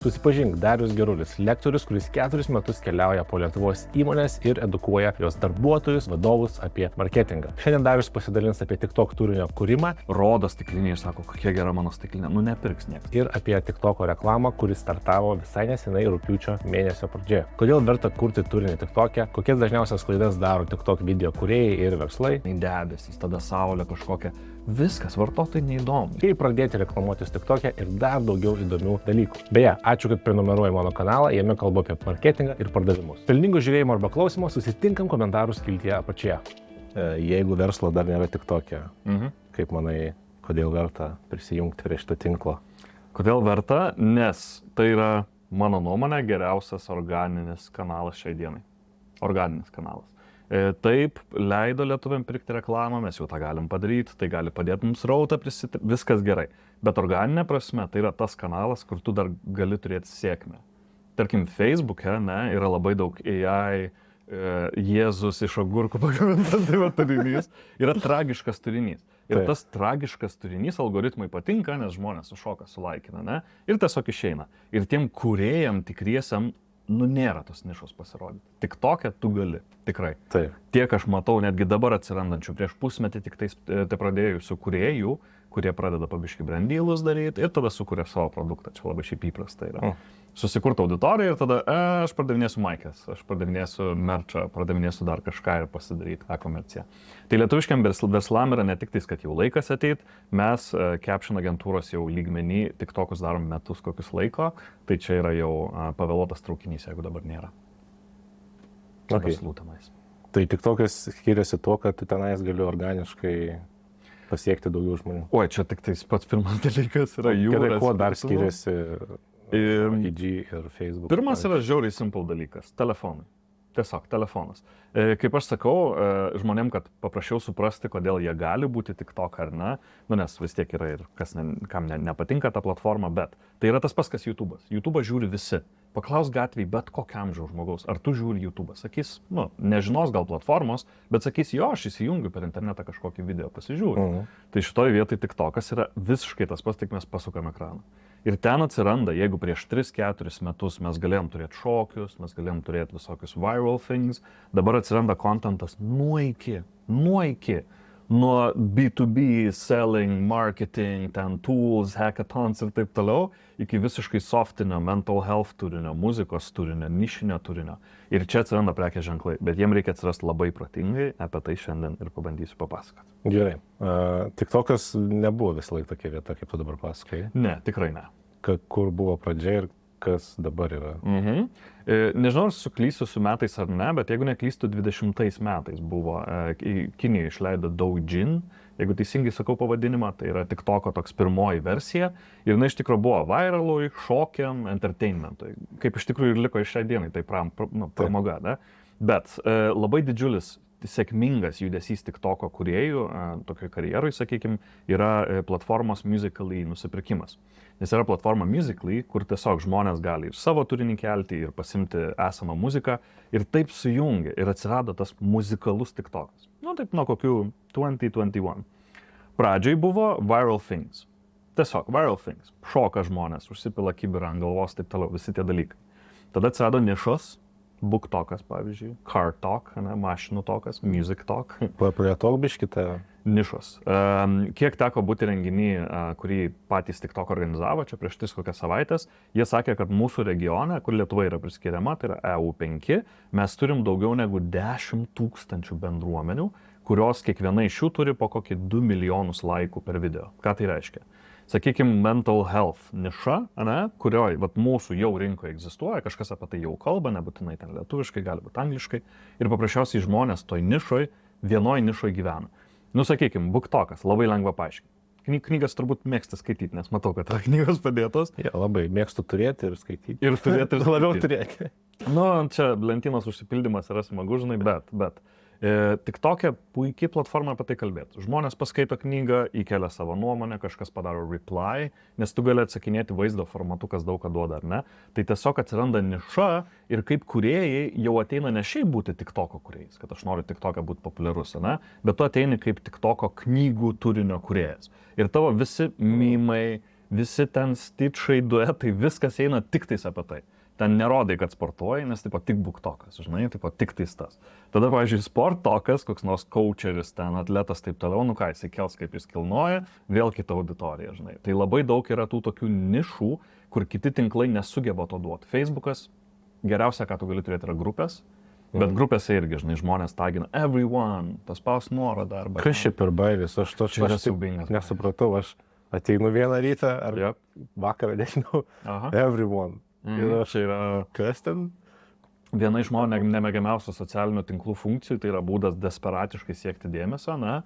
Susipažink, Darius Gerulis, lektorius, kuris 4 metus keliauja po Lietuvos įmonės ir edukuoja jos darbuotojus, vadovus apie marketingą. Šiandien Darius pasidalins apie TikTok turinio kūrimą, rodo stiklinį ir sako, kokia gera mano stiklinė, nepirks niekas. Ir apie TikToko reklamą, kuris startavo visai nesenai rugpjūčio mėnesio pradžioje. Kodėl verta kurti turinį TikTok'e, kokias dažniausias klaidas daro TikTok video kūrėjai ir verslai. Debesys, tada saulė kažkokia. Viskas, vartotojai neįdomu. Kaip pradėti reklamuotis TikTok'e ir dar daugiau įdomių dalykų. Beje, ačiū, kad prenumeruoji mano kanalą, jame kalbu apie marketingą ir pardavimus. Pelningo žiūrėjimo arba klausimo susitinkam komentarų skiltyje apačioje. Jeigu verslo dar nėra TikTok'e, kaip manai, kodėl verta prisijungti prie šito tinklo? Kodėl verta? Nes tai yra, mano nuomonė, geriausias organinis kanalas šiai dienai. Organinis kanalas. Taip, leido lietuviam pirkti reklamą, mes jau tą galim padaryti, tai gali padėti mums rautą prisitipti, viskas gerai. Bet organinė prasme, tai yra tas kanalas, kur tu dar gali turėti sėkmę. Tarkim, Facebook'e, yra labai daug AI, Jėzus iš agurkų pagamintas turinys, yra tragiškas turinys. Ir tas tragiškas turinys algoritmui patinka, nes žmonės sušoka, sulaikina, ir tiesiog išeina. Ir tiem kūrėjam tikriesiam, nėra tos nišos pasirodyti. TikTok'e tu gali, tikrai. Taip. Tiek aš matau, netgi dabar atsirandančių, prieš pusmetį tik tai pradėjusių kūrėjų, kurie pradeda pabiški brandylus daryti ir tada sukuria savo produktą. Čia labai šiaip įprasta yra. Susikurti auditoriją ir tada aš pardavinėsiu maikės, aš pardavinėsiu merčą, pardavinėsiu dar kažką ir pasidaryti e-komerciją. Tai lietuviškiam verslam yra ne tik tais, kad jau laikas ateit, mes Caption agentūros jau lygmenį TikTokus darom metus kokius laiko, tai čia yra jau pavėluotas traukinys, jeigu dabar nėra. Verslų tenais. Tai TikTokas skiriasi tuo, kad tu tenais gali organiškai pasiekti daugiau žmonių. Oi, čia tik tais pats pirmas dalykas yra jų. Gerai, kuo dar skiriasi IG ir Facebook? Pirmas yra žiauriai simple dalykas - telefonai. Tiesiog telefonas. Kaip aš sakau, žmonėm, kad paprašiau suprasti, kodėl jie gali būti TikTok ar ne, nes vis tiek yra ir kam nepatinka ta platforma, bet tai yra tas pats, kas YouTube'as. YouTube'ą žiūri visi. Paklaus gatvėj bet kokiam žmogaus, ar tu žiūri YouTube'ą. Sakys, nežinos gal platformos, bet sakys, jo, aš įsijungiu per internetą kažkokį video, pasižiūriu. Tai šitoj vietoj TikTokas yra visiškai tas pats, tik mes pasukam ekraną. Ir ten atsiranda, jeigu prieš 3-4 metus mes galėjom turėti šokius, mes galėjom turėti visokius viral things, dabar atsiranda kontentas nuo iki. Nuo B2B, selling, marketing, ten tools, hackathons ir taip toliau, iki visiškai softinio, mental health turinio, muzikos turinio, nišinio turinio. Ir čia atsiranda prekės ženklai, bet jiem reikia atsirasti labai protingai, apie tai šiandien ir pabandysiu papasakoti. Gerai. TikTokas nebuvo visą laiką tokia vieta, kaip tu dabar pasakai? Ne, tikrai ne. Kur buvo pradžia ir kas dabar yra? Nežinau, ar suklysiu su metais ar ne, bet jeigu neklystu, 20 metais buvo, Kinija išleido Douyin, jeigu teisingai sakau pavadinimą, tai yra TikToko toks pirmoji versija, ir jinai iš tikrųjų buvo viralui, šokiam, entertainmentui, kaip iš tikrųjų ir liko iš šią dieną, tai pramoga, ne? Bet labai didžiulis sėkmingas judesys TikToko kūrėjų, tokioj karjeroj, sakykime, yra platformos Musical.ly nusipirkimas. Nes yra platforma Musical.ly, kur tiesiog žmonės gali ir savo turinį kelti, ir pasimti esamą muziką, ir taip sujungia, ir atsirado tas muzikalus TikTokas. Taip nuo kokių 2021. Pradžiai buvo viral things. Tiesiog viral things. Šoka žmonės, užsipila kibirą ant galvos, taip toliau, visi tie dalykai. Tada atsirado nišos. Book talkas, pavyzdžiui, car talk, mašinų talkas, music talk. Paplėtok biškite. Nišos. Kiek teko būti renginį, kurį patys TikTok organizavo, čia prieš 3 kokias savaitės, jie sakė, kad mūsų regione, kur Lietuva yra priskiriama, tai yra EU5, mes turim daugiau negu 10 000 bendruomenių, kurios kiekviena iš jų turi po kokį 2 milijonus laikų per video. Ką tai reiškia? Sakykime, mental health niša, kurioj mūsų jau rinkoje egzistuoja, kažkas apie tai jau kalba, nebūtinai ten lietuviškai, gali būti angliškai, ir paprasčiausiai žmonės toj nišoj, vienoj nišoj gyvena. Sakykime, BookTalkas, labai lengva paaiškinti. Knygas turbūt mėgsti skaityti, nes matau, kad knygos padėtos. Ja, labai mėgstu turėti ir skaityti. Ir turėti ir labiau turėti. Čia lentynos užsipildymas yra smagu, žinai, bet TikTok'e puikiai platforma apie tai kalbėti. Žmonės paskaito knygą, įkelia savo nuomonę, kažkas padaro reply, nes tu gali atsakinėti vaizdo formatu, kas daug ką duoda, ar ne. Tai tiesiog atsiranda niša ir kaip kūrėjai jau ateina ne šiaip būti TikToko kūrėjais, kad aš noriu TikTok'e būti populiarus, bet tu ateini kaip TikToko knygų turinio kūrėjas. Ir tavo visi mimai, visi ten stičai, duetai, viskas eina tik tais apie tai. Ten nerodai, kad sportuoji, nes taip pat tik buktokas, žinai, taip pat tik tais tas. Tada, pavyzdžiui, sportokas, koks nors coacheris, ten atletas, taip toliau, nu ką, jisai kels, kaip jis kilnoja, vėl kita auditorija, žinai. Tai labai daug yra tų tokių nišų, kur kiti tinklai nesugeba to duoti. Facebookas, geriausia, ką tu gali turėti, yra grupės, bet grupėse irgi, žinai, žmonės tagina everyone, paspaus nuorodą arba... Kas čia per bairis? Aš nesupratau, aš ateinu vieną rytą ar vakarą, nežinau, everyone. Ir čia yra kas ten? Viena iš mano nemėgiamiausių socialinių tinklų funkcijų, tai yra būdas desperatiškai siekti dėmesio, na.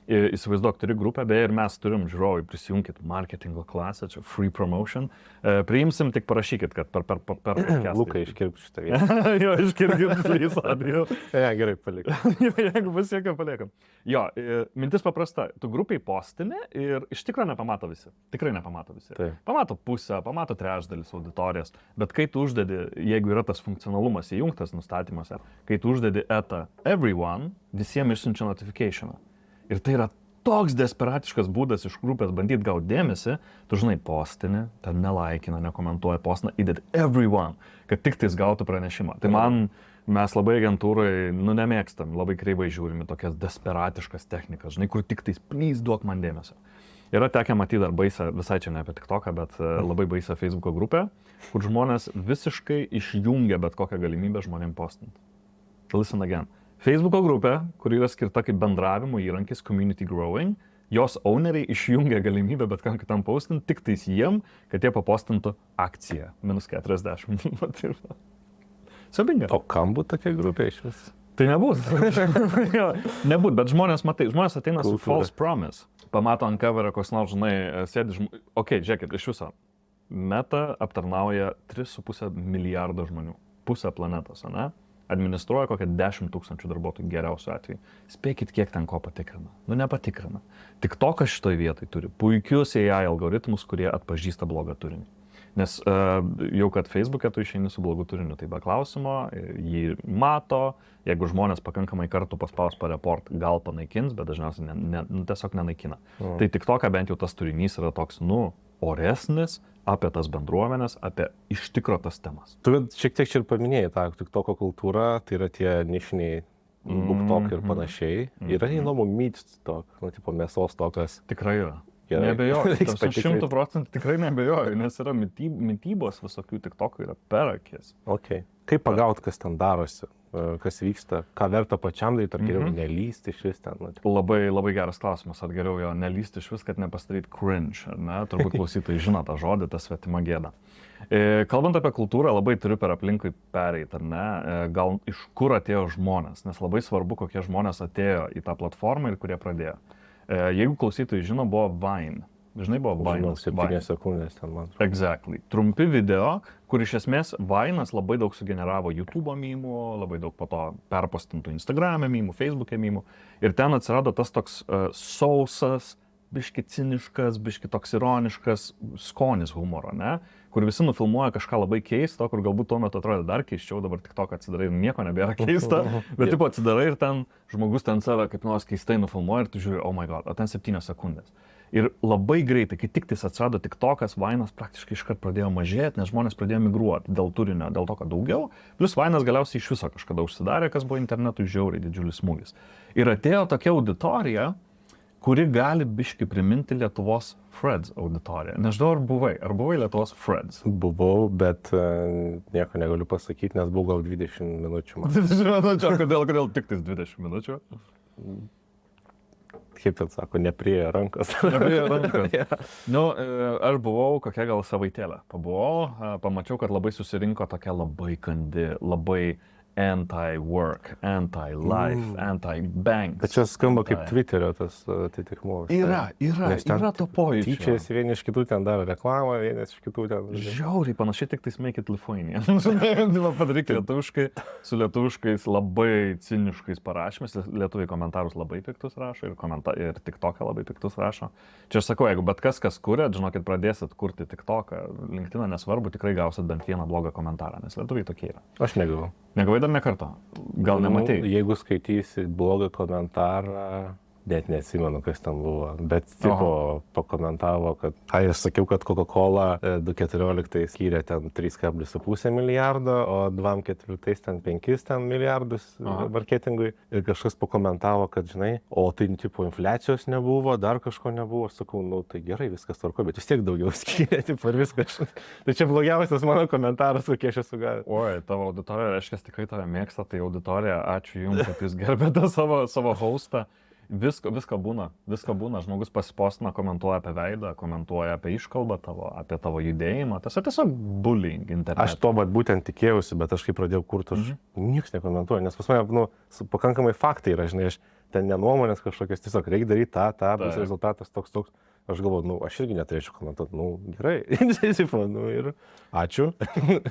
Įsivaizduok, turi grupę, beje, ir mes turim, žiūrovai, prisijunkit marketingo klasę, čia free promotion. Priimsim, tik parašykit, kad per podcastą. Lukai, iškirp šitą vietą. Jo, iškirpkit, please, Adriu. Gerai, paliekam. Jeigu pasiekia, paliekam. Jo, mintis paprasta, tu grupiai postinė ir iš tikrųjų nepamato visi. Tikrai nepamato visi. Taip. Pamato pusę, pamato trečdalis auditorijas, bet kai tu uždedi, jeigu yra tas funkcionalumas įjungtas nustatymuose, kai tu uždedi everyone, visiems išsiunčia notificationą. Ir tai yra toks desperatiškas būdas iš grupės bandyti gauti dėmesį, tu žinai, postinį, ten nelaikina, nekomentuoja, postina, įdėti everyone, kad tik tais gautų pranešimą. Tai mes labai agentūrai, nemėgstam, labai kreivai žiūrime tokias desperatiškas technikas, žinai, kur tik tais, please, duok man dėmesio. Yra tekę matyti dar baisą, visai čia ne apie TikToką, bet labai baisą Facebooko grupę, kur žmonės visiškai išjungia bet kokią galimybę žmonėm postinti. Listen again. Facebooko grupė, kur yra skirta kaip bendravimo įrankis Community Growing, jos owneriai išjungia galimybę bet kam kitam postinti, tik tais jiem, kad jie papostintų akciją. -40. Siaubinga. O kam būtų tokia grupė iš vis? Tai nebūt. Nebūt, bet žmonės ateina su false promise. Pamato ant coverio, koks nors, žinai, sėdi žiūrėkit, iš viso. Meta aptarnauja 3,5 milijardo žmonių. Pusę planetos, ne? Administruoja kokią 10 000 darbuotojų geriausiu atveju. Spėkit, kiek ten ko patikrina. Nepatikrina. TikTokas šitoj vietoj turi puikius AI algoritmus, kurie atpažįsta blogą turinį. Nes jau kad Facebook'e tu išeini su blogu turiniu, tai be klausimo, jį mato, jeigu žmonės pakankamai kartų paspaus pareport, gal panaikins, bet dažniausiai tiesiog nenaikina. Tai TikTok'e bent jau tas turinys yra toks, oresnis, apie tas bendruomenės, apie iš tikro tas temas. Tu šiek tiek čia ir paminėjai tą TikToko kultūrą, tai yra tie nišiniai BookTok ir panašiai. Yra įdomu meat talk, tipo mėsos tokas. Tikrai yra. Nebejoju, 100% tikrai nebejoju, nes yra mitybos visokių TikTokų yra per akis. Okay. Kaip pagaut, kas ten darosi, kas vyksta, ką verta pačiam daryti, ar geriau nelysti iš vis ten? Labai, labai geras klausimas, ar geriau jo nelysti iš vis, kad nepasidaryti cringe, ne? Turbūt klausytojai žino tą žodį, tą svetimą gėdą. Kalbant apie kultūrą, labai turiu per aplinkui pereiti, ar ne? Gal iš kur atėjo žmonės, nes labai svarbu, kokie žmonės atėjo į tą platformą ir kurie pradėjo. Jeigu klausytojai žino, buvo Vine. Žinai, buvo Vine. 7 sekundės ten man. Exactly. Trumpi video, kur iš esmės Vine'as labai daug sugeneravo YouTube'o mymų, labai daug po to perpostintų Instagram'e mymų, Facebook'e mymų. Ir ten atsirado tas toks sausas, biški ciniškas, biški toks ironiškas skonis humoro, ne? Kur visi nufilmuoja kažką labai keisto, kur galbūt tuo metu atrodė dar keisčiau, dabar TikTok atsidarai ir nieko nebėra keista, bet tipo atsidarai ir ten žmogus ten save kaip nors keistai nufilmuoja ir tu žiūri, oh my god, o ten 7 sekundės. Ir labai greitai, kai tik tais atsirado TikTokas, Vine'as praktiškai iškart pradėjo mažėti, nes žmonės pradėjo migruoti dėl turinio, dėl to, kad daugiau. Plus Vine'as galiausiai iš viso kažkada užsidarė, kas buvo internetui žiauriai didžiulis smūgis. Ir atėjo tokia auditorija, kuri gali biški priminti Lietuvos Freds auditoriją. Nežinau, ar buvai Lietuvos Freds? Buvau, bet nieko negaliu pasakyti, nes buvau gal 20 minučių. 20 minučių? Kodėl tik tais 20 minučių? Kaip ten sako, nepriejo rankos. Nepriejo rankos. Aš buvau kokią gal savaitėlę. Pabuvau, pamačiau, kad labai susirinko tokia labai kandi, labai anti-work, anti-life, anti-banks. Bet čia skamba kaip Twitterio tas atitikmuo. Yra to pojūčio. Tyčiasi vieni iš kitų ten daro reklamą, vieni iš kitų ten... Žiauriai panašiai, tik tai make it Lithuania. Padaryk lietuviškai, su lietuviškais labai ciniškais parašymais. Lietuviai komentarus labai piktus rašo ir TikToką labai piktus rašo. Čia aš sakau, jeigu bet kas kuria, žinokit, pradėsit kurti TikToką, LinkedIną nesvarbu, tikrai gausit bent vieną blogą komentarą, nes lietuviai tokie yra. Aš negavau. Negavai dar ne kartą? Gal nematei? Jeigu skaitysi blogą komentarą, net neatsimenu, kas ten buvo, bet tipo pakomentavo, kad, aš sakiau, kad Coca-Cola 2014 skyrė ten 3,5 milijardo, o 2014 ten 5 milijardus marketingui. Ir kažkas pakomentavo, kad, žinai, o tai tipo infliacijos nebuvo, dar kažko nebuvo. Sakau, nu tai gerai, viskas tvarko, bet vis tiek daugiau skyrė, tipo ir viskas. Tai čia blogiausias mano komentaras, kokie aš esu gavęs. Oi, tavo auditorija, reiškia, tikrai tave mėgsta, tai auditorija, ačiū Jums, kad Jūs gerbėte savo hostą. Visko būna, žmogus pasipostina, komentuoja apie veidą, komentuoja apie iškalbą tavo, apie tavo judėjimą, tiesiog bullying internete. Aš to būtent tikėjausi, bet aš kai pradėjau kurti, aš nieks nekomentuoju, nes pas mane, pakankamai faktai yra, žinai, aš ten nenuomonės kažkokias, tiesiog reikia daryti tą, bus rezultatas toks. Aš galvoju, aš irgi neturėčiau komentuoti, gerai, ir ačiū.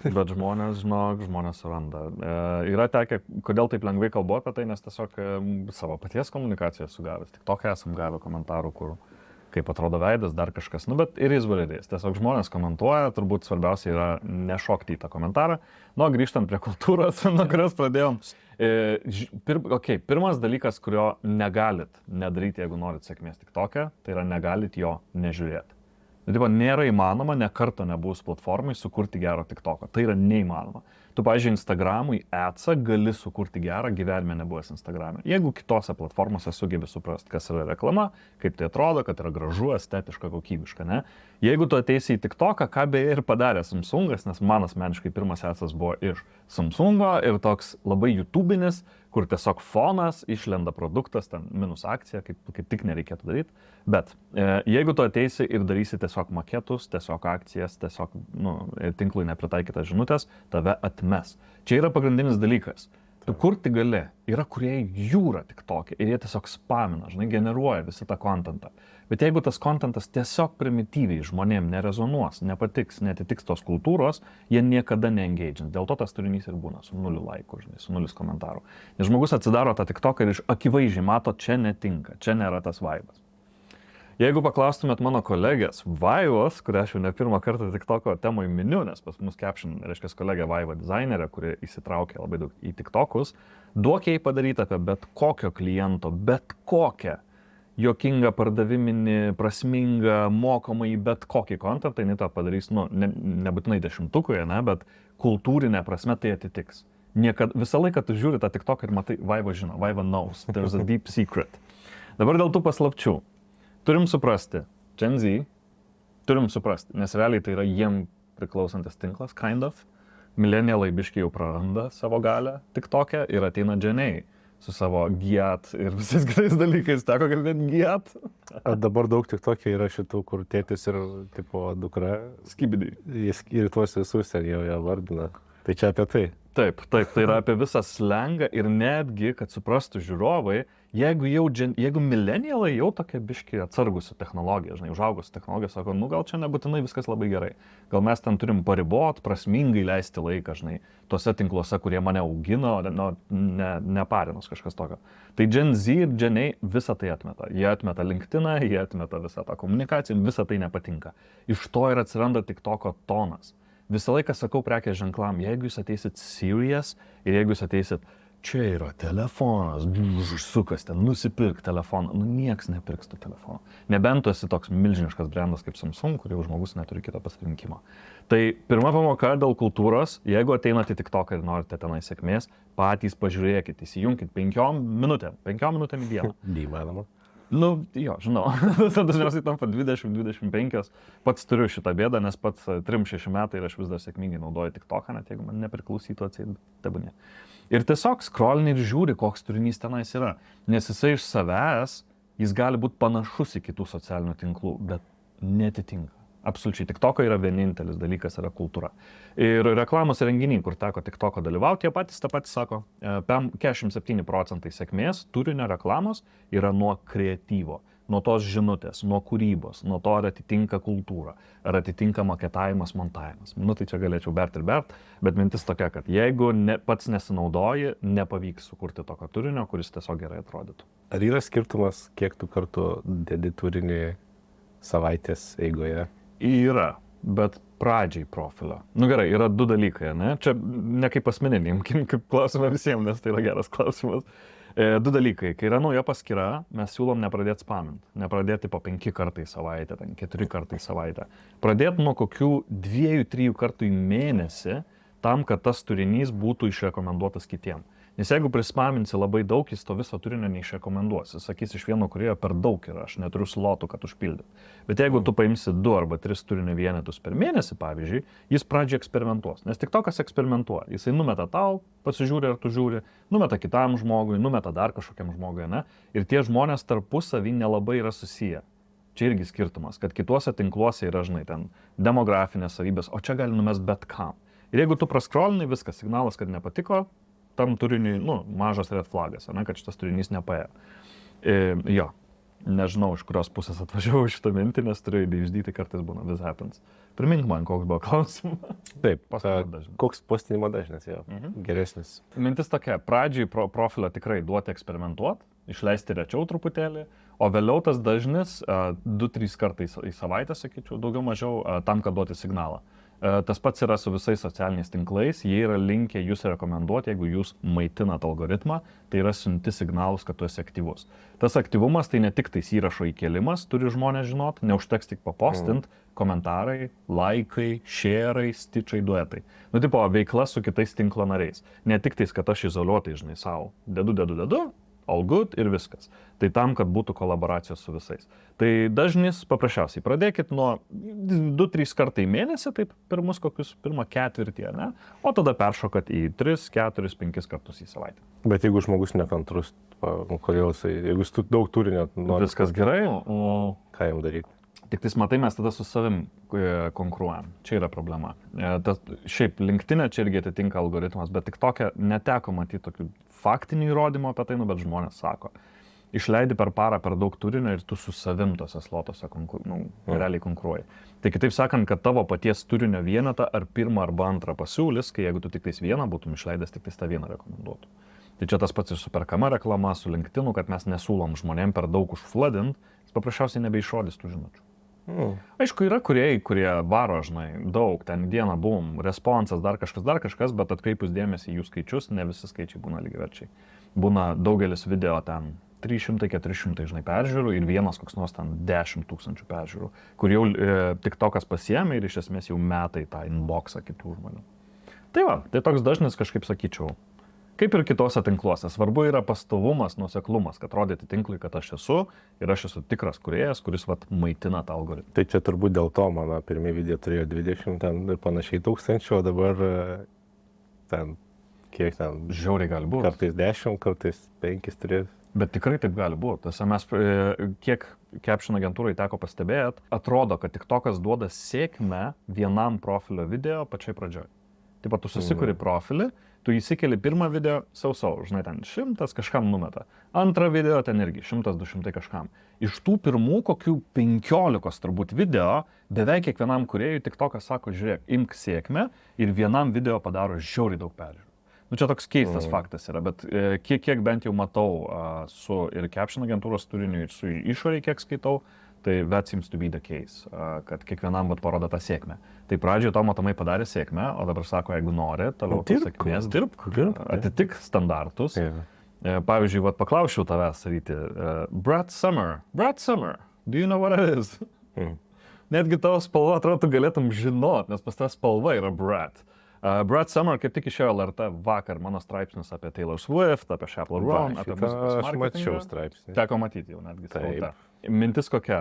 Bet žmonės suranda. Yra tekę, kodėl taip lengvai kalbu apie tai, nes tiesiog savo paties komunikaciją sugavęs. Tik tokia esam gavę komentarų, kur kaip atrodo veidas, dar kažkas. Bet ir jis validės. Tiesiog žmonės komentuoja, turbūt svarbiausia yra nešokti į tą komentarą. Grįžtant prie kultūros, nuo kurios pradėjom. Pirmas dalykas, kurio negalit nedaryti, jeigu norit sėkmės TikTok'e, tai yra negalit jo nežiūrėti. Nėra įmanoma, ne karto nebus platformai sukurti gero TikTok'o. Tai yra neįmanoma. Tu, pavyzdžiui, Instagramui adsą gali sukurti gerą, gyvenime nebuvęs Instagram'e. Jeigu kitose platformose sugebi suprasti, kas yra reklama, kaip tai atrodo, kad yra gražu, estetiška, kokybiška, ne? Jeigu tu ateisi į TikTok'ą, ką beje ir padarė Samsungas, nes man asmeniškai pirmas adsas buvo iš Samsungo ir toks labai YouTubinis, kur tiesiog fonas, išlenda produktas, ten minus akcija, kaip tik nereikėtų daryti. Bet jeigu tu ateisi ir darysi tiesiog maketus, tiesiog akcijas, tiesiog tinklui nepritaikytas žinutės, tave atmes. Čia yra pagrindinis dalykas. Tu kurti gali, yra kurie jūra TikTok'e ir jie tiesiog spamina, žinai, generuoja visą tą kontentą. Bet jeigu tas kontentas tiesiog primityviai žmonėm nerezonuos, nepatiks, netitiks tos kultūros, jie niekada neengagins. Dėl to tas turinys ir būna su 0 laikų, žinai, su 0 komentarų. Nes žmogus atsidaro tą TikToką ir akivaizdžiai mato, čia netinka, čia nėra tas vaibas. Jeigu paklaustumėt mano kolegės Vaivos, kurią aš jau ne pirmą kartą TikToko temoj miniu, nes pas mus caption, reiškia kolegė Vaiva dizainerė, kuri įsitraukė labai daug į TikTokus, duok jai padaryti apie bet kokio kliento, bet kokią juokingą, pardaviminį, prasmingą, mokomą į bet kokį kontentą, jinai tą padarys, nebūtinai 10-kuje, bet kultūrinė prasme tai atitiks. Visą laiką tu žiūri tą TikToką ir matai, Vaiva žino, Vaiva knows, there's a deep secret. Dabar dėl tų paslapčių. Turim suprasti, Gen Z, nes realiai tai yra jiem priklausantis tinklas, kind of. Millennialai biškiai jau praranda savo galę TikTok'e ir ateina Gen A su savo Giat ir visais kitais dalykais. Teko girdėti Giat? Dabar daug TikTok'e yra šitų, kur tėtis ir tipo dukra. Skibidai. Jis ir tuos visus ir jau ją vardina. Tai čia apie tai. Taip, tai yra apie visą slengą ir netgi, kad suprastų žiūrovai, jeigu millennialai jau tokia biški atsargusi technologija, žinai, užaugusi technologija, sako, gal čia nebūtinai viskas labai gerai. Gal mes ten turim paribot, prasmingai leisti laiką, žinai, tuose tinkluose, kurie mane augino, neparinos kažkas tokio. Tai Gen Z ir Gen A visą tai atmeta. Jie atmeta LinkedIną, jie atmeta visą tą komunikaciją, visą tai nepatinka. Iš to ir atsiranda TikToko tonas. Visą laiką sakau prekės ženklam, jeigu jūs ateisit serious ir jeigu jūs ateisit, čia yra telefonas, sukas ten, nusipirk telefoną, nieks nepirks to telefono. Nebent tu esi toks milžiniškas brandas kaip Samsung, kur jau žmogus neturi kito pasirinkimo. Tai pirma pamoka dėl kultūros, jeigu ateinate į TikToką ir norite tenai sėkmės, patys pažiūrėkit, įsijunkit 5 minutėm į dieną. Neįmanoma. Jo, žinau, dažniausiai tampa 20-25, pats turiu šitą bėdą, nes pats 3-6 metai ir aš vis dar sėkmingai naudoju TikToką, net jeigu man nepriklausytų atseit, tebūnie. Ir tiesiog scrollini ir žiūri, koks turinys tenais yra, nes jisai iš savęs, jis gali būti panašus į kitų socialinių tinklų, bet netitinka. Absoliučiai, TikToko yra vienintelis dalykas, yra kultūra. Ir reklamos renginiai, kur teko TikToko dalyvauti, jie patys tą patį sako, 47% sėkmės turinio reklamos yra nuo kreatyvo, nuo tos žinutės, nuo kūrybos, nuo to, ar atitinka kultūra, ar atitinka maketavimas, montavimas. Tai čia galėčiau bert, bet mintis tokia, kad jeigu pats nesinaudoji, nepavyks sukurti tokio turinio, kuris tiesiog gerai atrodytų. Ar yra skirtumas, kiek tu kartu dedi turinį savaitės eigoje? Yra, bet pradžiai profilio. Gerai, yra 2 dalykai, ne? Čia ne kaip asmeniniam, kaip klausime visiems, nes tai yra geras klausimas. Du dalykai. Kai yra nauja paskyra, mes siūlom nepradėti spaminti. Nepradėti po 5 kartų į savaitę, 4 kartų į savaitę. Pradėti nuo kokių 2-3 kartų į mėnesį, tam, kad tas turinys būtų išrekomenduotas kitiem. Nes jeigu prispaminsi labai daug, jis to viso turinio neišrekomenduos. Jis sakys, iš vieno kūrėjo per daug yra, aš neturiu slotų, kad užpildyt. Bet jeigu tu paimsi 2 arba 3 turinio vienetus per mėnesį, pavyzdžiui, jis pradžiai eksperimentuos. Nes tik tokas eksperimentuoja. Jisai numeta tau, pasižiūri ar tu žiūri, numeta kitam žmogui, numeta dar kažkokiam žmogui, ne? Ir tie žmonės tarpusavį nelabai yra susiję. Čia irgi skirtumas, kad kituose tinkluose yra, žinai, ten demografinės savybės, o čia gali numest bet kam. Ir jeigu tu praskrolinai, viskas, signalas, kad nepatiko, tam turiniui, mažas red flagas, ne, kad šitas turinys nepaėjo. Jo, nežinau, iš kurios pusės atvažiavau šitą mintį, nes turiu ADHD, tai kartais būna, this happens. Primink man, koks buvo klausimas. Taip, koks postinimo dažnis jau geresnis. Mintis tokia, pradžiai profilio tikrai duoti eksperimentuoti, išleisti rečiau truputėlį, o vėliau tas dažnis 2-3 kartais į savaitę, sakyčiau, daugiau mažiau tam, kad duoti signalą. Tas pats yra su visais socialiniais tinklais, jie yra linkę jūs rekomenduoti, jeigu jūs maitinat algoritmą, tai yra siunti signalus, kad tu esi aktyvus. Tas aktyvumas tai ne tik tais įrašo įkėlimas, turi žmonės žinot, neužteks tik papostint, komentarai, laikai, šėrai, stičiai, duetai. Tipo, veikla su kitais tinklo nariais. Ne tik tais, kad aš izoliuotai, žinai, savo dedu, all good ir viskas. Tai tam, kad būtų kolaboracijos su visais. Tai dažnis paprasčiausiai pradėkit nuo 2-3 kartai į mėnesį, taip pirmą ketvirtį, ne? O tada peršokat į 3, 4, 5 kartus į savaitę. Bet jeigu žmogus nekantrus, kodėl jisai, jeigu jis daug turinio nori... Viskas gerai, ką jam daryti? Tik tais matai, mes tada su savim konkuruojam. Čia yra problema. Šiaip LinkedIn'e čia irgi atitinka algoritmas, bet tik tokia neteko matyti tokių faktinių įrodymų apie tai, bet žmonės sako. Išleidi per parą per daug turinio ir tu su savim tose slotose realiai konkuruoji. Tai kitaip sakant, kad tavo paties turinio vienetą ar pirmą arba antrą pasiūlys, kai jeigu tu tik tais vieną būtum išleidęs, tik tais tą vieną rekomenduotų. Tai čia tas pats ir su perkama reklama, su LinkedIn'u, kad mes nesiūlom žmonėm per daug užfladint, jis paprasčiausiai nebeišrodys tų žinučių. Aišku, yra kūrėjai, kurie varo, žinai, daug, ten dieną bum, responsas, dar kažkas, bet atkreipus dėmesį į jų skaičius, ne visi skaičiai būna lygiaverčiai. Būna daugelis video ten 300-400, žinai, peržiūrų ir vienas koks nors ten 10 000 peržiūrų, kur jau TikTokas pasiėmė ir iš esmės jau metai tą inboxą kitų žmonių. Tai va, tai toks dažnis kažkaip sakyčiau. Kaip ir kitose tinkluose, svarbu yra pastovumas, nuoseklumas, kad rodyti tinklui, kad aš esu ir aš esu tikras kūrėjas, kuris maitina tą algoritmą. Tai čia turbūt dėl to mano pirmie video turėjo 20 ten ir panašiai tūkstančių, o dabar ten kiek ten... Žiauriai gali būti. Kartais 10, kartais 5, 3. Bet tikrai taip gali būti. Mes kiek Caption agentūrai teko pastebėti, atrodo, kad TikTokas duoda sėkmę vienam profilio video pačiai pradžioj. Taip pat tu susikuri profilį, tu įsikeli pirmą video žinai, ten 100 kažkam numeta. Antrą video ten irgi 100-200 kažkam. Iš tų pirmų kokių 15 turbūt video, beveik kiekvienam kūrėjui TikTokas sako, žiūrėk, imk sėkmę ir vienam video padaro žiauriai daug peržiūrų. Čia toks keistas faktas yra, bet kiek bent jau matau su ir Caption agentūros turiniu ir su išoriai kiek skaitau, tai that seems to be the case, kad kiekvienam parodo tą sėkmę. Tai pradžioje to matomai padarė sėkmę, o dabar sako, jegu nori, toliau sėkmės dirbk, atitik standartus. Pavyzdžiui, paklausiau tavęs, Ryti, Brad Summer, do you know what it is? Netgi tavo spalva atrodo, tu galėtum žinot, nes pas tavęs spalva yra Brad. Brad Summer kaip tik išėjo LRT vakar mano straipsnis apie Taylor Swift, apie Chappell Roan, apie muzikos marketingą. Aš mačiau straipsnį. Teko matyti jau netgi spautą. Mintis kokia?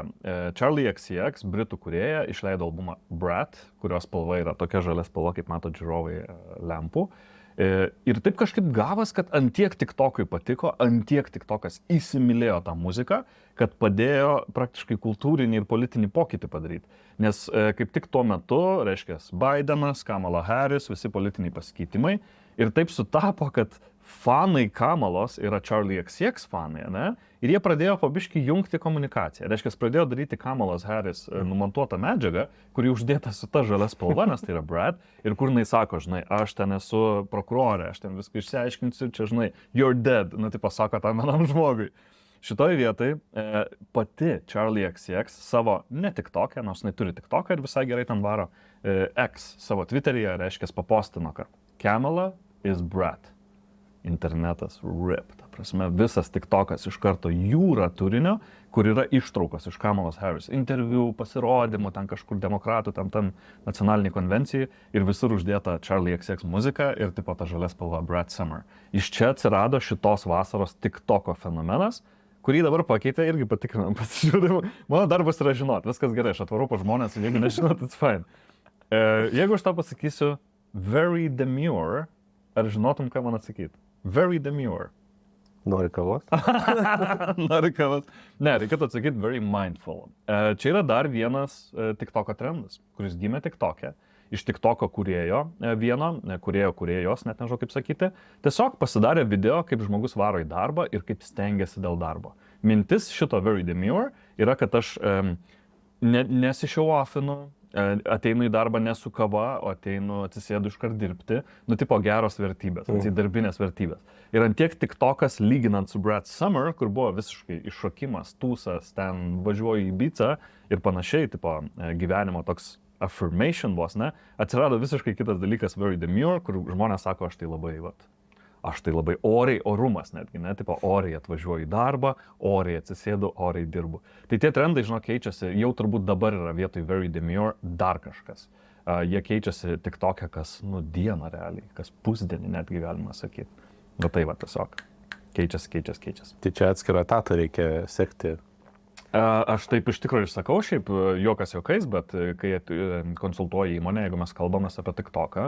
Charlie XCX, britų kūrėja, išleido albumą Brad, kurios spalva yra tokia žalia spalva, kaip mato žiūrovai lempų. Ir taip kažkaip gavas, kad antiek TikTokui patiko, antiek TikTokas įsimylėjo tą muziką, kad padėjo praktiškai kultūrinį ir politinį pokytį padaryti. Nes kaip tik tuo metu, reiškia, Bidenas, Kamala Harris, visi politiniai pasikeitimai. Ir taip sutapo, kad fanai Kamalos yra Charlie XCX fanai, ne? Ir jie pradėjo po biškį jungti komunikaciją. Reiškia, pradėjo daryti Kamalos Harris numontuotą medžiagą, kuri uždėta su ta žalia spalva, nes tai yra Brad, ir kur jinai sako, žinai, aš ten esu prokurorė, aš ten viską išsiaiškinsiu, čia, žinai, you're dead, tai pasako tam vienam žmogui. Šitoj vietoj pati Charlie XCX savo ne TikTok'e, nors jinai turi TikTok'ą ir visai gerai ten varo, X savo Twitter'yje, reiškia, papostino, kad Kamala is Brad. internetas rip. Ta prasme, visas TikTokas iš karto jūra turinio, kur yra ištraukos iš Kamalos Harris. Interviu, pasirodymų, ten kažkur demokratų, tam nacionaliniai konvencijai ir visur uždėta Charlie XX muzika ir taip pat ta žalia spalva Brad Summer. Iš čia atsirado šitos vasaros TikToko fenomenas, kurį dabar pakeitė, irgi patikrinam, pasižiūrėjau. Mano darbas yra žinot, viskas gerai, aš atvarau pa žmonės, jeigu nežinot, it's fine. Jeigu aš tau pasakysiu very demure, ar žinotum, ką man atsakyti? Very demure. Nori kavos? Nori kavos. Ne, reikėtų atsakyti very mindful. Čia yra dar vienas TikToko trendas, kuris gimė TikTok'e. Iš TikToko kūrėjo vieno, kūrėjos, net nežinau kaip sakyti, tiesiog pasidarė video, kaip žmogus varo į darbą ir kaip stengiasi dėl darbo. Mintis šito very demure yra, kad aš nesišauofinu, ateinu į darbą ne su kava, o ateinu atsisėdu iškart dirbti, tipo geros vertybės, darbinės vertybės. Ir ant tiek TikTokas, lyginant su Brad Summer, kur buvo visiškai iššokimas, tūsas, ten važiuoju į Ibicą ir panašiai, tipo gyvenimo toks affirmation vos, ne, atsirado visiškai kitas dalykas, very demure, kur žmonės sako, aš tai labai oriai, orumas netgi, ne, tipo oriai atvažiuoju į darbą, oriai atsisėdu, oriai dirbu. Tai tie trendai, žinok, keičiasi, jau turbūt dabar yra vietoj very demure dar kažkas. Jie keičiasi TikTok'e kas, dieną realiai, kas pusdienį netgi galima sakyti. Tai va, tiesiog keičiasi. Tai čia atskirą etatą reikia sekti. Aš taip iš tikrųjų išsakau, šiaip juokas juokais, bet kai konsultuoju įmonę, jeigu mes kalbamės apie TikToką,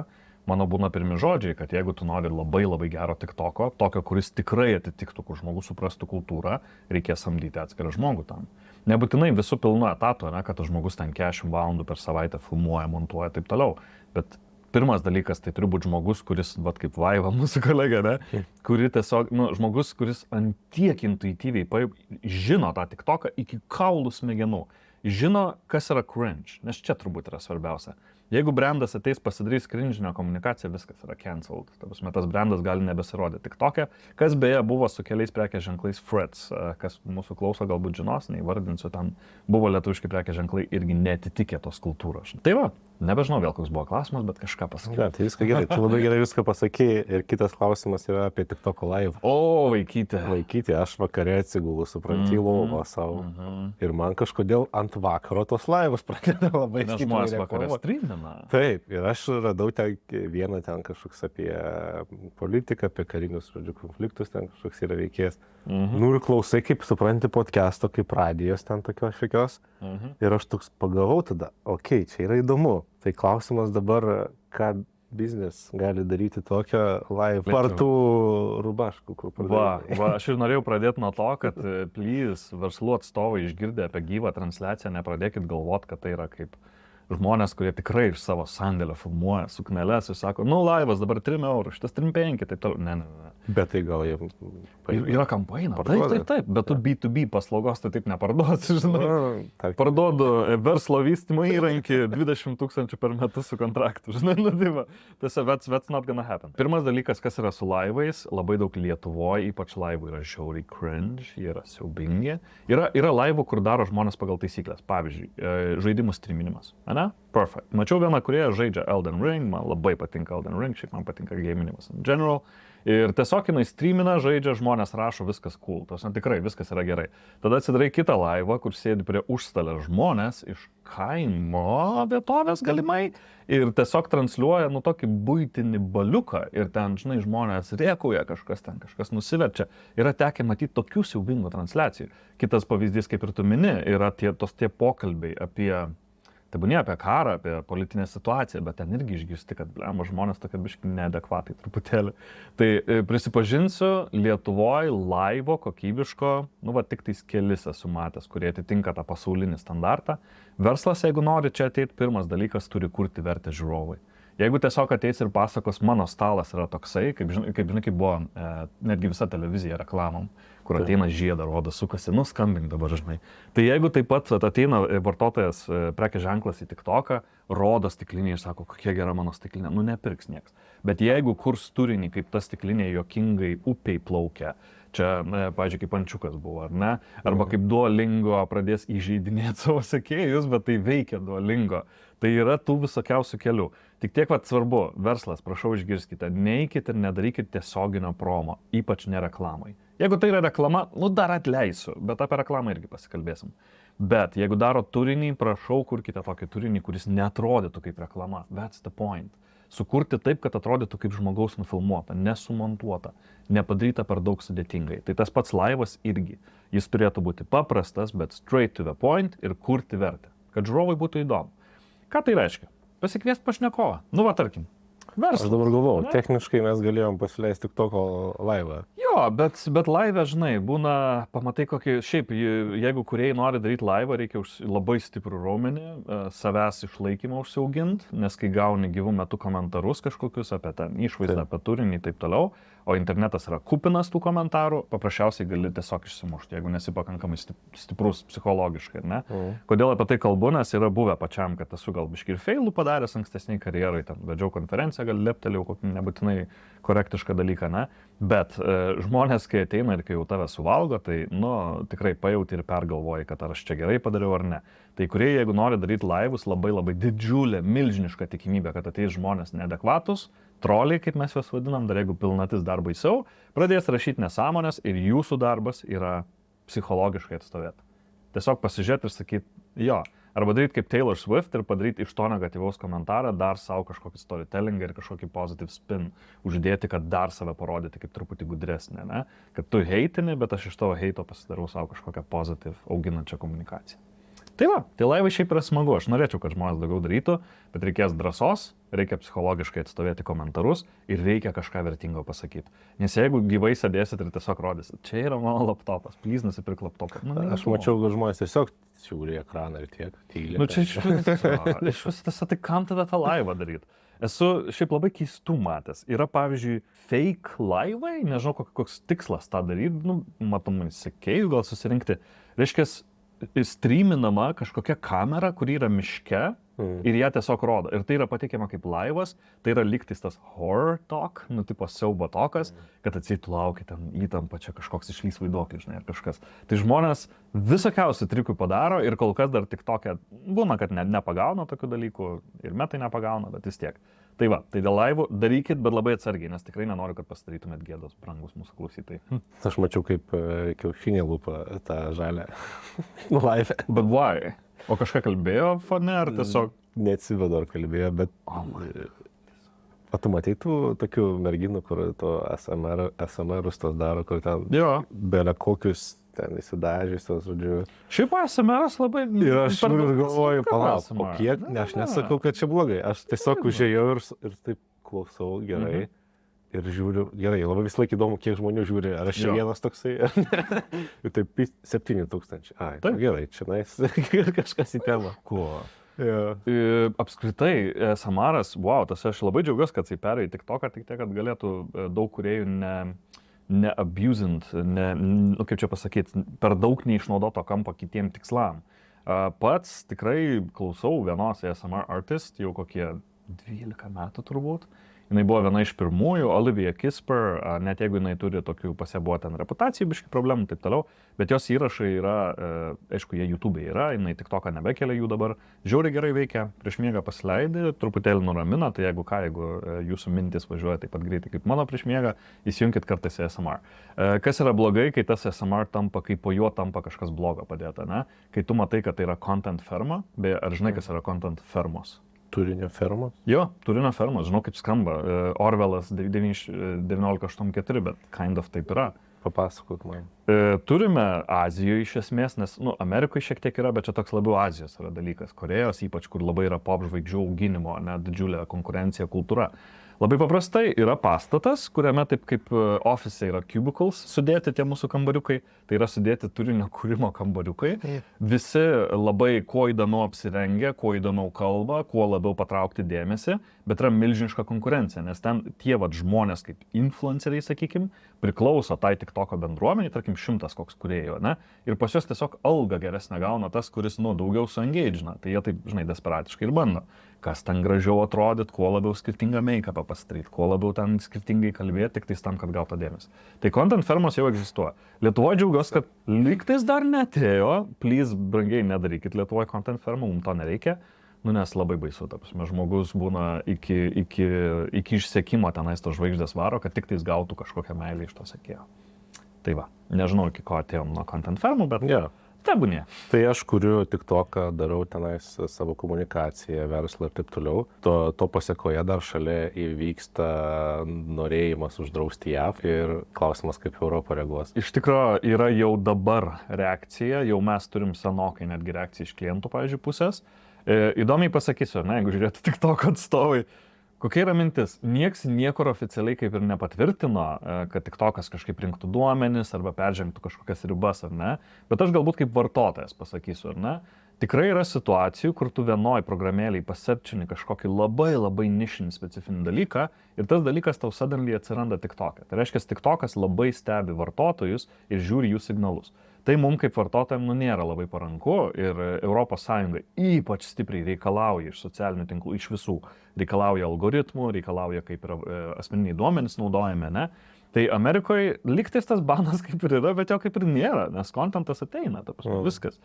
mano būna pirmi žodžiai, kad jeigu tu nori labai labai gero TikToko, tokio, kuris tikrai atitiktų, kur žmogus suprastų kultūrą, reikės samdyti atskirą žmogų tam. Nebūtinai visų pilnu etatu, ne, kad tas žmogus ten 40 valandų per savaitę filmuoja, montuoja ir taip toliau, bet pirmas dalykas tai turi būti žmogus, kuris, vat kaip Vaiva, mūsų kolega, ne, kuri tiesiog, žmogus, kuris ant tiek intuityviai žino tą TikToką iki kaulų smegenų, žino, kas yra cringe, nes čia turbūt yra svarbiausia. Jeigu brandas ateis pasidarys cringinę komunikaciją, viskas yra cancelled. Tas brandas gali nebesirodyti TikTok'e, kas beje buvo su keliais prekės ženklais Freds, kas mūsų klauso galbūt žinos, neįvardinsiu, ten buvo lietuviški prekės ženklai irgi netitikė tos kultūros. Tai va, nebežinau vėl koks buvo klausimas, bet kažką pasakė. Ja, tai viską gerai, tu labai gerai viską pasakėjai ir kitas klausimas yra apie TikToko live. O, vaikyti, aš vakare atsigulu, supranti, lovą savo. Ir man kažkodėl ant vakaro tos laivus pradėjo labai stipriai. Nes žmonės vakare streamina. Taip, ir aš radau vieną ten kažkoks apie politiką, apie karinius konfliktus, ten kažkoks yra veikėjas. Ir klausai, kaip supranti podcast'o, kaip radijos ten tokios. Ir aš toks pagavau tada, okei, čia yra įdomu. Tai klausimas dabar, ką biznis gali daryti tokio live partų rubaškų, kur pradėjai. Va, aš ir norėjau pradėti nuo to, kad please, verslų atstovai išgirdę apie gyvą transliaciją, nepradėkit galvoti, kad tai yra kaip žmonės, kurie tikrai iš savo sandėlio filmuoja sukneles ir sako, laivas dabar 3 eurų, šitas 3,5, taip toliau. Ne. Bet tai gal jie yra kam paina. Taip, bet tu B2B paslaugos tai taip neparduosi, žinai. Parduodu verslo vystymo įrankį 20 000 per metus su kontraktu, žinai, tiesiog that's not gonna happen. Pirmas dalykas, kas yra su laivais, labai daug Lietuvoje, ypač laivų yra žiauriai cringe, jie yra siaubingi. Yra laivų, kur daro žmonės pagal taisyklės, pavyzdžiui, žaidimų streaminimas. Ne? Perfect. Mačiau vieną, kurie žaidžia Elden Ring, man labai patinka Elden Ring, šiaip man patinka gaminimas in general. Ir tiesiog jinai streamina, žaidžia, žmonės rašo, viskas cool, tikrai viskas yra gerai. Tada atsidarai kitą laivą, kur sėdi prie užstalę žmonės iš kaimo vietovės galimai ir tiesiog transliuoja tokį buitinį baliuką ir ten, žinai, žmonės rėkauja, kažkas nusiverčia. Yra tekę matyti tokių siaubingų transliacijų. Kitas pavyzdys, kaip ir tu mini, yra tie pokalbiai apie tebūnie apie karą, apie politinę situaciją, bet ten irgi išgirsti, kad žmonės tokie biški neadekvatai truputėlį. Tai prisipažinsiu, Lietuvoje laivo kokybiško, tik tais kelis esu matęs, kurie atitinka tą pasaulinį standartą. Verslas, jeigu nori čia ateiti, pirmas dalykas turi kurti vertę žiūrovai. Jeigu tiesiog ateis ir pasakos, mano stalas yra toksai, kaip buvo netgi visa televizija reklamom, kur ateina žiedą, rodo, sukasi, skambink dabar, žinai. Tai jeigu taip pat ateina vartotojas prekės ženklas į TikToką, rodo stiklinį ir sako, kokia gera mano stiklinė, nepirks nieks. Bet jeigu kurs turinį, kaip ta stiklinė juokingai upiai plaukia, Čia, pavyzdžiui, kaip Ančiukas buvo, ar ne? Arba kaip Duolingo pradės įžeidinėti savo sekėjus, bet tai veikia Duolingo. Tai yra tų visokiausių kelių. Tik tiek vat svarbu, verslas, prašau išgirskite, neikit ir nedarykit tiesioginio promo, ypač ne reklamai. Jeigu tai yra reklama, dar atleisiu, bet apie reklamą irgi pasikalbėsim. Bet jeigu daro turinį, prašau, kurkite tokį turinį, kuris neatrodytų kaip reklama. That's the point. Sukurti taip, kad atrodytų kaip žmogaus nufilmuota, nesumontuota, nepadaryta per daug sudėtingai. Tai tas pats laivas irgi. Jis turėtų būti paprastas, bet straight to the point ir kurti vertę, kad žiūrovai būtų įdomu. Ką tai reiškia? Pasikviesti pašnekovą. Tarkim. Aš dabar galvoju, techniškai mes galėjom pasileisti tik toko laivą. Jo, bet laive, žinai, būna, pamatai kokį, šiaip, jeigu kūrėjai nori daryti laivą, reikia labai stiprų raumenį, savęs išlaikymą užsiauginti, nes kai gauni gyvų metų komentarus kažkokius apie ten išvaizdą, apie turinį ir taip toliau, o internetas yra kupinas tų komentarų, paprasčiausiai gali tiesiog išsimušti, jeigu nesi pakankamai stiprus psichologiškai, ne? Kodėl apie tai kalbu, nes yra buvę pačiam, kad esu gal biškį ir failų padaręs ankstesniai karjerai, ten vedžiau konferenciją, gal leptelėjau kokį nebūtinai korektišką dalyką, ne? Bet žmonės, kai ateina ir kai jau tave suvalgo, tai, tikrai pajauti ir pergalvoji, kad ar aš čia gerai padariau ar ne. Tai kurie, jeigu nori daryti laivus, labai didžiulė, milžiniška tikimybė, kad ateis žmonės neadekvatus, troliai, kaip mes juos vadinam, dar jeigu pilnatis dar baisiau, pradės rašyti nesąmonės ir jūsų darbas yra psichologiškai atstovėti. Tiesiog pasižiūrėti ir sakyti, jo, arba daryti kaip Taylor Swift ir padaryti iš to negatyvaus komentarą dar savo kažkokį storytellingą ir kažkokį positive spin, uždėti, kad dar save parodyti kaip truputį gudresnė, ne? Kad tu heitini, bet aš iš tavo heito pasidarau savo kažkokią positive auginančią komunikaciją. Tai laivai šiaip yra smagu, aš norėčiau, kad žmonės daugiau darytų, bet reikės drąsos, reikia psichologiškai atstovėti komentarus ir reikia kažką vertingo pasakyti. Nes jeigu gyvai sėdėsit ir tiesiog rodysit, čia yra mano laptopas, please nusipirk laptopą. Aš mačiau, kad žmonės tiesiog žiūri ekraną ir tiek, tyliai. Čia iš vis tiesa, tai kam tada tą laivą daryti? Esu šiaip labai keistų matęs. Yra, pavyzdžiui, fake laivai, nežinau, koks tikslas tą daryti, matomai, sekėjų gal susirinkti. Reiškia, streaminama kažkokia kamera, kuri yra miške ir ją tiesiog rodo. Ir tai yra pateikiama kaip laivas, tai yra lygtis tas horror talk, tipo siaubo talkas, kad atseit laukia ten įtampa, čia kažkoks išlys vaiduoklis, žinai, ar kažkas. Tai žmonės visokiausių trikų padaro ir kol kas dar tik tokia, būna, kad nepagauna tokių dalykų ir metai nepagauna, bet vis tiek. Tai va, tai dėl laivų darykit, bet labai atsargiai, nes tikrai nenoriu, kad pasidarytumėt gėdos, brangus mūsų klausytojai. Aš mačiau, kaip kiaušinė lupa tą žalę laivę. But why? O kažką kalbėjo fone, ar tiesiog? Neatsivedu, ar kalbėjo, bet... O tu matei tų tokių merginų, kur to SMR-us tos daro, kur ten belia kokius ten įsidažysios, žodžiu. Šiaip SMR-as labai... Ir aš galvoju, palauk, o kiek? Ne, aš nesakau, kad čia blogai. Aš tiesiog užėjau ir taip klausau gerai. Ir žiūriu, gerai, labai vis laik įdomu, kiek žmonių žiūri, ar aš čia vienas toksai, ar ne. Ir taip 7,000. Ai, gerai, čia kažkas į temą. Kuo? Apskritai, SMR-as, tas aš labai džiaugiuosi, kad jisai perėjo į TikToką, tik tiek, kad galėtų daug kūrėjų neabusint, kaip čia pasakyti, per daug neišnaudoto kampo kitiem tikslam. Pats tikrai klausau vienos ASMR artist, jau kokie 12 metų turbūt. Jinai buvo viena iš pirmųjų, Olivia Kisper, net jeigu jinai turi tokių pasibuvo ten reputacijų, biški problemų ir taip toliau, bet jos įrašai yra, aišku, jie YouTube yra, jinai TikToką nebekelia jų dabar, žiauriai gerai veikia, prieš miegą pasileidė, truputėlį nuramina, tai jeigu jūsų mintis važiuoja taip pat greitai kaip mano prieš miegą, įsijunkit kartais ASMR. Kas yra blogai, kai tas ASMR tampa, kai po juo tampa kažkas blogo padėta, ne? Kai tu matai, kad tai yra content ferma, beje, ar žinai, kas yra content fermos? Turinio fermos? Jo, turinio fermos, žinau kaip skamba, Orwellas 1984, bet kind of taip yra. Papasakok man. Turime Azijoje iš esmės, nes, Amerikoje šiek tiek yra, bet čia toks labiau Azijos yra dalykas, Korėjos ypač, kur labai yra pop žvaigždžių auginimo, didžiulė konkurencija, kultūra. Labai paprastai yra pastatas, kuriame taip kaip office yra cubicles sudėti tie mūsų kambariukai, tai yra sudėti turinio kūrimo kambariukai. Visi labai kuo įdomiau apsirengę, kuo įdomiau kalba, kuo labiau patraukti dėmesį, bet yra milžiniška konkurencija, nes ten tie žmonės kaip influenceriai, sakykim, priklauso tai TikToko bendruomeniai, tarkim 100 koks kūrėjo, ne? Ir pas juos tiesiog algą geresnę gauna tas, kuris daugiau suengagina, tai jie taip, žinai, desperatiškai ir bando. kas ten gražiau atrodyt, kuo labiau skirtingą make-upą pasidaryti, kuo labiau ten skirtingai kalbėti, tik tais tam, kad gautų dėmesį. Tai content fermos jau egzistuoja. Lietuvoje džiaugiuosi, kad lygtais dar netėjo, please, brangiai nedarykit Lietuvoje content fermų, mums to nereikia. Nu, nes labai baisu, ta prasme, žmogus būna iki išsekimo tenais to žvaigždės varo, kad tik tais gautų kažkokią meilę iš to sekėjo. Tai va, nežinau, iki ko atėjom nuo content fermų, bet tebūnie. Tai aš kuriu TikToką, darau tenais savo komunikaciją, verslą ir taip toliau. To pasiekoje dar šalia įvyksta norėjimas uždrausti JAV ir klausimas, kaip Europa reaguos. Iš tikrųjų, yra jau dabar reakcija, jau mes turim senokai netgi reakciją iš klientų, pavyzdžiui, pusės. Įdomiai pasakysiu, ne, jeigu žiūrėtų TikTok atstovai, kokia yra mintis? Nieks niekur oficialiai kaip ir nepatvirtino, kad TikTokas kažkaip rinktų duomenis arba peržengtų kažkokias ribas, ar ne? Bet aš galbūt kaip vartotojas pasakysiu, ar ne? Tikrai yra situacijų, kur tu vienoj programėlėj paserčini kažkokį labai nišinį specifinį dalyką ir tas dalykas tau suddenly atsiranda TikTok'e. Tai reiškia, TikTokas labai stebi vartotojus ir žiūri jų signalus. Tai mums kaip vartotojams nėra labai paranku ir ES ypač stipriai reikalauja iš socialinių tinklų, iš visų. Reikalauja algoritmų, reikalauja kaip yra asmeniniai duomenys naudojami, ne? Tai Amerikoje lygtais tas banas kaip ir yra, bet jo kaip ir nėra, nes kontentas ateina, viskas.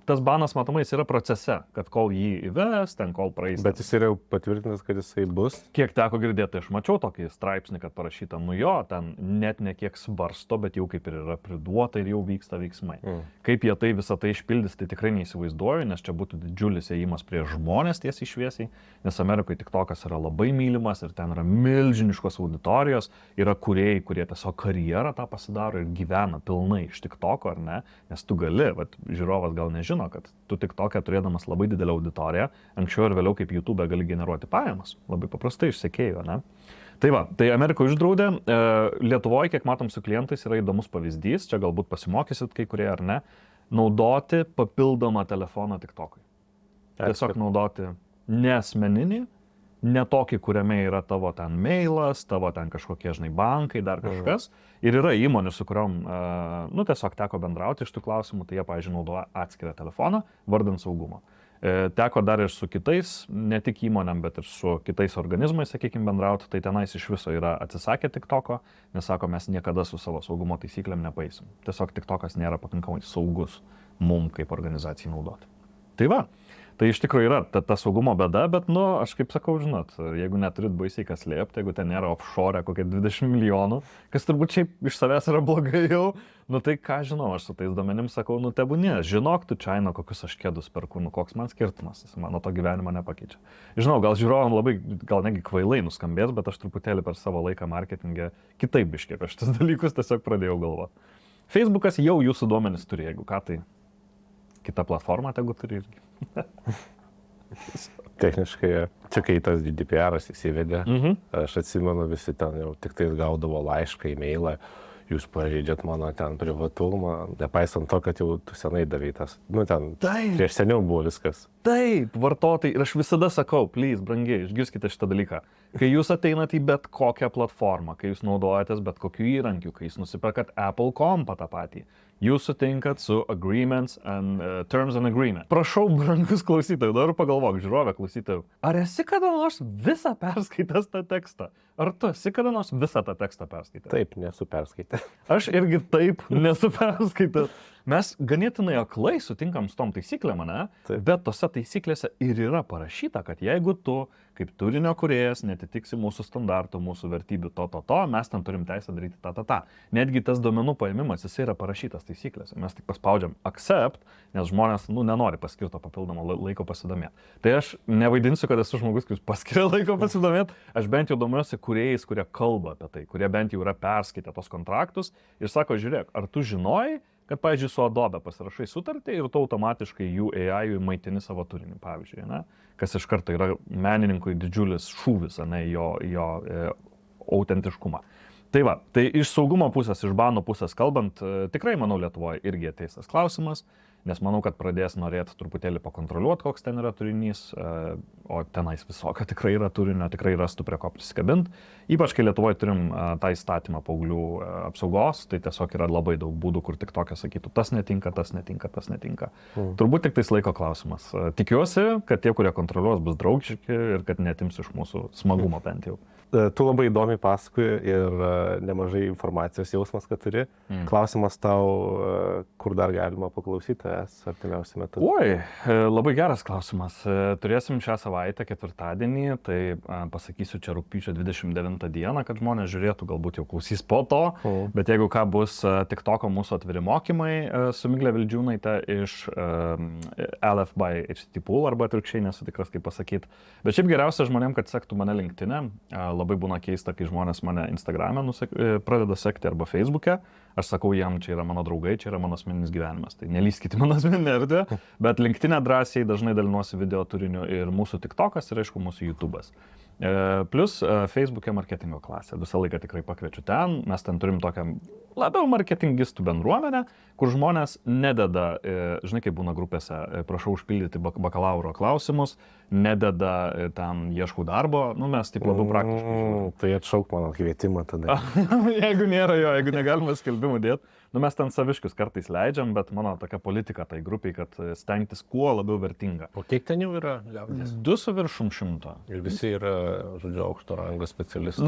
Tas banas, matomai, jis yra procese, kad kol jį įves, ten kol praeis. Bet jis yra jau patvirtintas, kad jisai bus. Kiek teko girdėti, aš mačiau tokį straipsnį, kad parašyta, nu jo, ten net ne kiek svarsto, bet jau kaip ir yra priduota ir jau vyksta veiksmai. Kaip jie tai visą tai išpildys, tai tikrai neįsivaizduoju, nes čia būtų didžiulis ėjimas prie žmonės tiesiai šviesiai, nes Amerikoje TikTokas yra labai mylimas ir ten yra milžiniškos auditorijos, yra kūrėjai, kurie tiesiog karjerą tą pasidaro ir gyvena pilnai iš TikToko, ar ne? Nes tu gali, žiūrovas gal nežino, kad tu TikTok'e turėdamas labai didelę auditoriją, anksčiau ir vėliau kaip YouTube gali generuoti pajamas. Labai paprastai iš sekėjų, ne? Tai va, tai Amerikoje uždraudė, Lietuvoje, kiek matom su klientais, yra įdomus pavyzdys, čia galbūt pasimokysit kai kurie ar ne, naudoti papildomą telefoną TikTok'ui. Tiesiog naudoti ne asmeninį, ne tokį, kuriame yra tavo ten mailas, tavo ten kažkokie, žinai, bankai, dar kažkas. Ir yra įmonių, su kuriuom, tiesiog teko bendrauti iš tų klausimų, tai jie, pavyzdžiui, naudoja atskirą telefoną, vardant saugumą. Teko dar ir su kitais, ne tik įmonėm, bet ir su kitais organizmais, sakykime, bendrauti, tai tenais iš viso yra atsisakę TikToko, nes sako, mes niekada su savo saugumo taisyklėm nepaisim. Tiesiog TikTokas nėra pakankamai saugus mum kaip organizacijai naudoti. Tai va. Tai iš tikrųjų yra ta saugumo bėda, bet, aš kaip sakau, žinot, jeigu neturit baisiai kas slėpti, jeigu ten nėra offshore kokie 20 milijonų, kas turbūt šiaip iš savęs yra blogai jau, tai ką žinau, aš su tais duomenim sakau, tebūnie, žinok tu China, kokius aš kėdus perku, koks man skirtumas, mano to gyvenimo nepakeičia. Žinau, gal žiūrovam labai, gal negi kvailai nuskambės, bet aš truputėlį per savo laiką marketingę kitaip biškiai apie šitus dalykus tiesiog pradėjau galvoti. Facebookas jau jūsų duomenis turi, jeigu ką, tai kita platforma tegu turi irgi. Techniškai, čia kai tas GDPR'as įsivedė, aš atsimenu, visi ten jau tik tais gaudavo laišką, e-mailą, jūs pažeidžiat mano ten privatumą, nepaisant to, kad jau tu senai davei tas, ten prieš seniau buvo viskas. Taip, vartotojai, ir aš visada sakau, please, brangiai, išgirskite šitą dalyką. Kai jūs ateinate į bet kokią platformą, kai jūs naudojatės bet kokiu įrankiu, kai jūs nusiperkat Apple kompą tą patį, jūs sutinkat su agreements and terms and agreement. Prašau, brangus klausytojai, dabar pagalvok, žiūrovė klausytojų, ar esi kada nors visą perskaitęs tą tekstą? Ar tu esi kada nors visą tą tekstą perskaitęs? Taip, nesu perskaitęs. Aš irgi taip nesu perskaitęs. Mes ganėtinai aklai sutinkam su tom taisyklėm, ne? Taip. Bet tose taisyklėse ir yra parašyta, kad jeigu tu, kaip turinio kūrėjas, netitiksi mūsų standartų, mūsų vertybių to, mes ten turim teisę daryti tą. Netgi tas duomenų paėmimas, jis yra parašytas taisyklėse. Mes tik paspaudžiam accept, nes žmonės, nenori paskirto papildomo laiko pasidomėti. Tai aš nevaidinsiu, kad esu žmogus, kuris paskiria laiko pasidomėti, aš bent jau domiuosi kūrėjais, kurie kalba apie tai, kurie bent jau yra perskaitę tos kontraktus ir sako, žiūrėk, ar tu žinojai, kad, pavyzdžiui, su Adobe pasirašai sutartį ir tu automatiškai jų AI-ui maitini savo turinį, pavyzdžiui, ne? Kas iš karto yra menininkui didžiulis šūvis, ne, jo autentiškumą. Tai va, tai iš saugumo pusės, iš banų pusės kalbant, tikrai, manau, Lietuvoje irgi ateis tas klausimas nes manau, kad pradės norėti truputėlį pakontroliuoti, koks ten yra turinys, o tenais visokio tikrai yra turinio, tikrai rastų prie ko prisikabinti. Ypač kai Lietuvoje turim tą įstatymą paauglių apsaugos, tai tiesiog yra labai daug būdų, kur tik tokia sakytų, tas netinka, tas netinka, tas netinka. Turbūt tik tais laiko klausimas. Tikiuosi, kad tie, kurie kontroliuos, bus draugiški ir kad netims iš mūsų smagumo bent jau. Tu labai įdomiai pasakoji ir nemažai informacijos jausmas, kad turi. Klausimas tau, kur dar galima paklausyti artimiausiu metu? Oi, labai geras klausimas. Turėsim šią savaitę, ketvirtadienį, tai pasakysiu čia rugpjūčio 29 dieną, kad žmonės žiūrėtų, galbūt jau klausys po to, bet jeigu ką bus TikToko mūsų atviri mokymai su Miglė Vildžiūnaitė iš LF by HTTP Pool, arba atvirkščiai, nesu tikras kaip pasakyti. Bet šiaip geriausia žmonėm, kad sektų mane LinkedIn'e. Labai būna keista, kai žmonės mane Instagram'e pradeda sekti arba Facebook'e. Aš sakau jam, čia yra mano draugai, čia yra mano asmeninis gyvenimas. Tai nelyskite mano asmeninę erdvę, bet LinkedIn'e drąsiai dažnai dalinuosi video turiniu ir mūsų TikTok'as ir aišku mūsų YouTube'as. Plus Facebook'e marketingo klasė. Visą laiką tikrai pakviečiu ten. Mes ten turim tokią labiau marketingistų bendruomenę, kur žmonės nededa, žinai, kaip būna grupėse, prašau užpildyti bakalauro klausimus, nededa ten ieškau darbo, mes taip labiau praktiškai. Tai atšauk mano kvietimą tada. Jeigu nėra jo, jeigu negalima skelbimų dėti. Mes ten saviškius kartais leidžiam, bet mano tokia politika tai grupiai, kad stengtis kuo labiau vertinga. O kiek ten jau yra liaudės? 200. Ir visi yra, žodžiu, aukšto rango specialistai.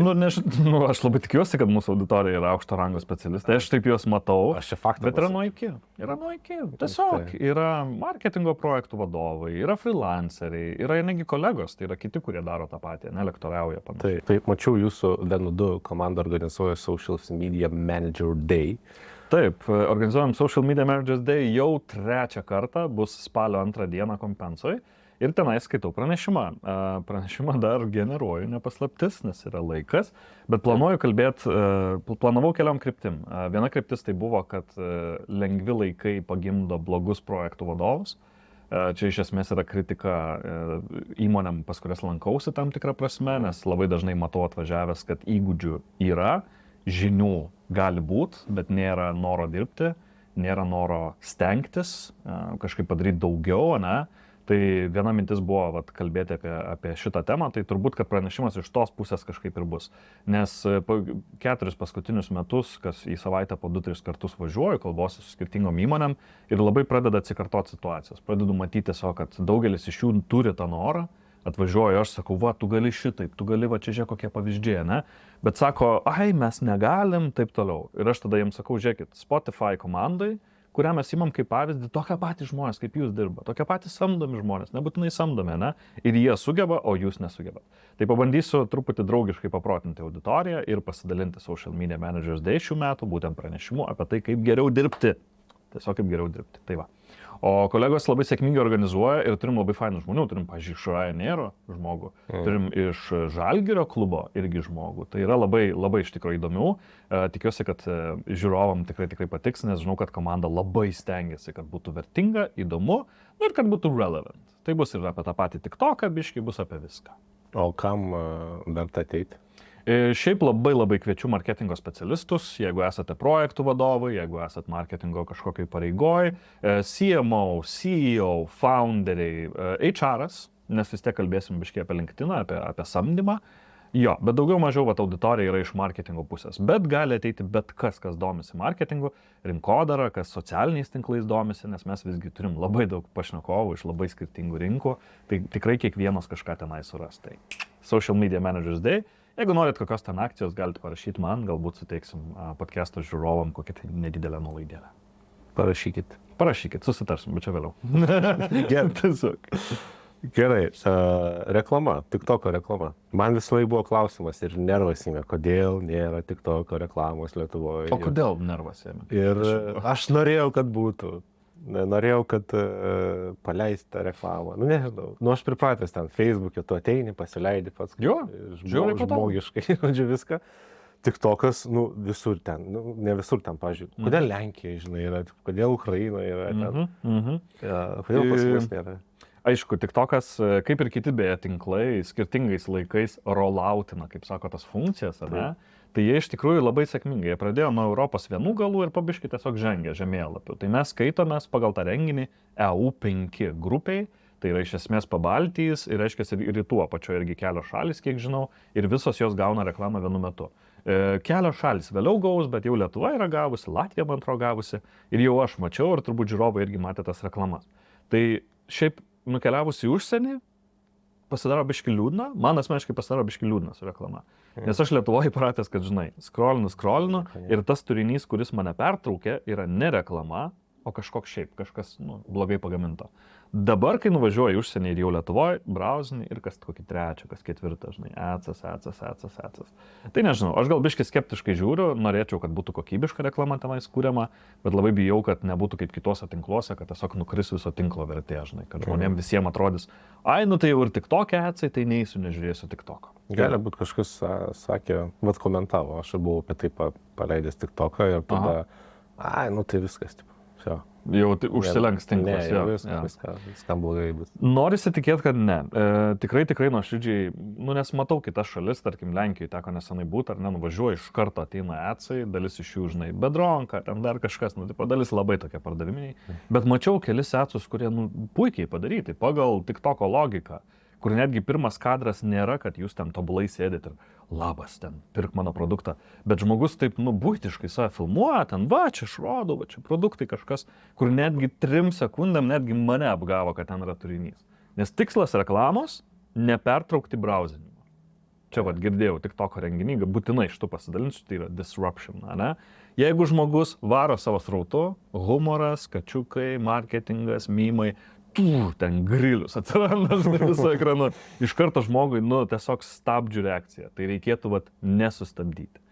Aš labai tikiuosi, kad mūsų auditorija yra aukšto rango specialistai. Aš taip juos matau. Aš čia faktą. Bet yra nuo iki. Tiesiog yra marketingo projektų vadovai, yra freelanceriai, yra negi kolegos, tai yra kiti, kurie daro tą patį, nelektoriauja panašiai. Taip, mačiau jūsų Denu2 komanda organizuoja Social Media Manager Day. Taip, organizuojam Social Media Managers Day jau 3 kartą, bus spalio 2 dieną Kompensoj ir tenai skaitau pranešimą. Pranešimą dar generuoju, nepaslaptis, nes yra laikas, bet planavau keliom kryptim. Viena kryptis tai buvo, kad lengvi laikai pagimdo blogus projektų vadovus. Čia iš esmės yra kritika įmonėm, pas kurias lankausi tam tikrą prasme, nes labai dažnai matau atvažiavęs, kad įgūdžių yra, žinių gali būti, bet nėra noro dirbti, nėra noro stengtis, kažkaip padaryti daugiau, ne? Tai viena mintis buvo kalbėti apie šitą temą, tai turbūt, kad pranešimas iš tos pusės kažkaip ir bus. Nes 4 paskutinius metus, kas į savaitę po 2-3 kartus važiuoju, kalbuosi su skirtingom įmonėm ir labai pradeda atsikartoti situacijos. Pradedu matyti tiesiog, kad daugelis iš jų turi tą norą. Atvažiuoju, aš sakau, tu gali šitaip, tu gali, čia žiūrėk kokie pavyzdžiai, ne? Bet sako, mes negalim, taip toliau. Ir aš tada jiems sakau, žiūrėkit, Spotify komandai, kurią mes imam kaip pavyzdį, tokie patys žmonės, kaip jūs dirba, tokie patys samdomi žmonės, nebūtinai samdomi, ne? Ir jie sugeba, o jūs nesugebat. Tai pabandysiu truputį draugiškai paprotinti auditoriją ir pasidalinti Social Media Managers Day šių metų, būtent pranešimu apie tai, kaip geriau dirbti. Tiesiog kaip geriau dirbti. Tai va. O kolegos labai sėkmingai organizuoja ir turim labai fainų žmonių. Turim, pavyzdžiui, iš Ryanairo žmogų, turim iš Žalgirio klubo irgi žmogų. Tai yra labai, labai iš tikrųjų įdomių. Tikiuosi, kad žiūrovam tikrai patiks, nes žinau, kad komanda labai stengiasi, kad būtų vertinga, įdomu ir kad būtų relevant. Tai bus ir apie tą patį TikToką, biškai bus apie viską. O kam verta ateiti? Šiaip labai kviečiu marketingo specialistus, jeigu esate projektų vadovai, jeigu esate marketingo kažkokiai pareigoj, CMO, CEO, founderiai, HR'as, nes vis tiek kalbėsim biškai apie LinkedIną, apie samdymą. Jo, bet daugiau mažiau auditorija yra iš marketingo pusės, bet gali ateiti bet kas domisi marketingu, rinkodara, kas socialiniais tinklais domisi, nes mes visgi turim labai daug pašnekovų iš labai skirtingų rinkų, tai tikrai kiekvienas kažką tenai suras. Tai Social Media Managers Day. Jeigu norit kokios ten akcijos, galite parašyti man, galbūt suteiksim podcast'o žiūrovam kokią tai nedidelę nuolaidėlę. Parašykit, susitarsim, bet čia vėliau. Gerai, reklama, TikToko reklama. Man visą laiką buvo klausimas ir nervas ėmė, kodėl nėra TikToko reklamos Lietuvoje. O kodėl nervas ėmė? Ir aš norėjau, kad būtų. Norėjau, kad paleistą reklamą. Nežinau. Aš pripratęs ten Facebook'e, tu ateini, pasileidi pats. Jo, žmogiškai, žodžiu viską. TikTokas, visur ten, ne visur ten, pažiūrėjau. Kodėl Lenkija, žinai, yra, kodėl Ukraina yra ten. Kodėl pas mus nėra? Aišku, TikTokas, kaip ir kiti beje tinklai, skirtingais laikais rolloutina, kaip sako, tas funkcijas, ar ne? Tai jie iš tikrųjų labai sėkmingai. Jie pradėjo nuo Europos vienų galų ir pabiškai tiesiog žengė žemėlapių. Tai mes skaitomės pagal tą renginį EU5 grupiai, tai yra iš esmės Pabaltijs ir reiškia ir rytų apačioje irgi kelios šalis, kiek žinau, ir visos jos gauna reklamą vienu metu. Kelios šalis vėliau gaus, bet jau Lietuva yra gavusi, Latvija man atrodo gavusi ir jau aš mačiau ir turbūt žiūrovai irgi matė tas reklamas. Tai šiaip nukeliavus į užsienį, pasidaro biški liūdna, man asmeniškai pasidaro biški liūdna su reklama. Nes aš Lietuvoje įpratęs, kad žinai, scrollinu ir tas turinys, kuris mane pertraukė, yra ne reklama, o kažkoks šiaip, kažkas blogai pagaminto. Dabar, kai nuvažiuoju į užsienį ir jau Lietuvoje, browsini ir kas kokį trečią, kas ketvirtą, žinai, adsas. Tai nežinau, aš gal biškai skeptiškai žiūriu, norėčiau, kad būtų kokybiška reklama tenais kuriama, bet labai bijau, kad nebūtų kaip kitose tinkluose, kad tiesiog nukris viso tinklo vertė, žinai, kad žmonėms visiems atrodys, ai, nu tai jau ir TikTok adsai, tai neįsiu, nežiūrėsiu TikTok. Gali būti kažkas sakė, vat komentavo, aš buvau apie tai paleidęs TikToką ir tada, ai, nu tai viskas, tipo, jo. Jau užsilenks tinklas. Ne, viskas blogai bus. Norisi tikėti, kad ne. Tikrai nuoširdžiai, nes matau kitas šalis, tarkim Lenkijoje teko nesenai būti, ar nenuvažiuoju, iš karto ateina adsai, dalis iš jų, žinai, bedronka, ten dar kažkas, dalis labai tokie pardaviminiai. Bet mačiau kelis adsus, kurie puikiai padaryti, pagal TikToko logiką, kur netgi pirmas kadras nėra, kad jūs ten tobulai sėdit ir labas, ten, pirk mano produktą. Bet žmogus taip, buitiškai save filmuoja, ten, va, čia aš rodau, va, čia produktai kažkas, kur netgi 3 sekundėm netgi mane apgavo, kad ten yra turinys. Nes tikslas reklamos - nepertraukti browsinimo. Čia, va, girdėjau TikToko renginį, būtinai iš tų pasidalinsiu, tai yra disruption, ne? Jeigu žmogus varo savo srautu, humoras, kačiukai, marketingas, mymai, ten grilius atsiranda viso ekranu. Iš karto žmogui, tiesiog stabdžių reakcija. Tai reikėtų, nesustabdyti.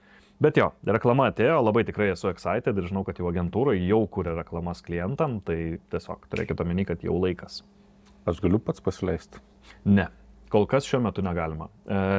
Bet jo, reklama atėjo, labai tikrai esu excited ir žinau, kad jau agentūroje jau kuria reklamas klientam, tai tiesiog turėkite omeny, kad jau laikas. Aš galiu pats pasileisti? Ne. Kol kas šiuo metu negalima.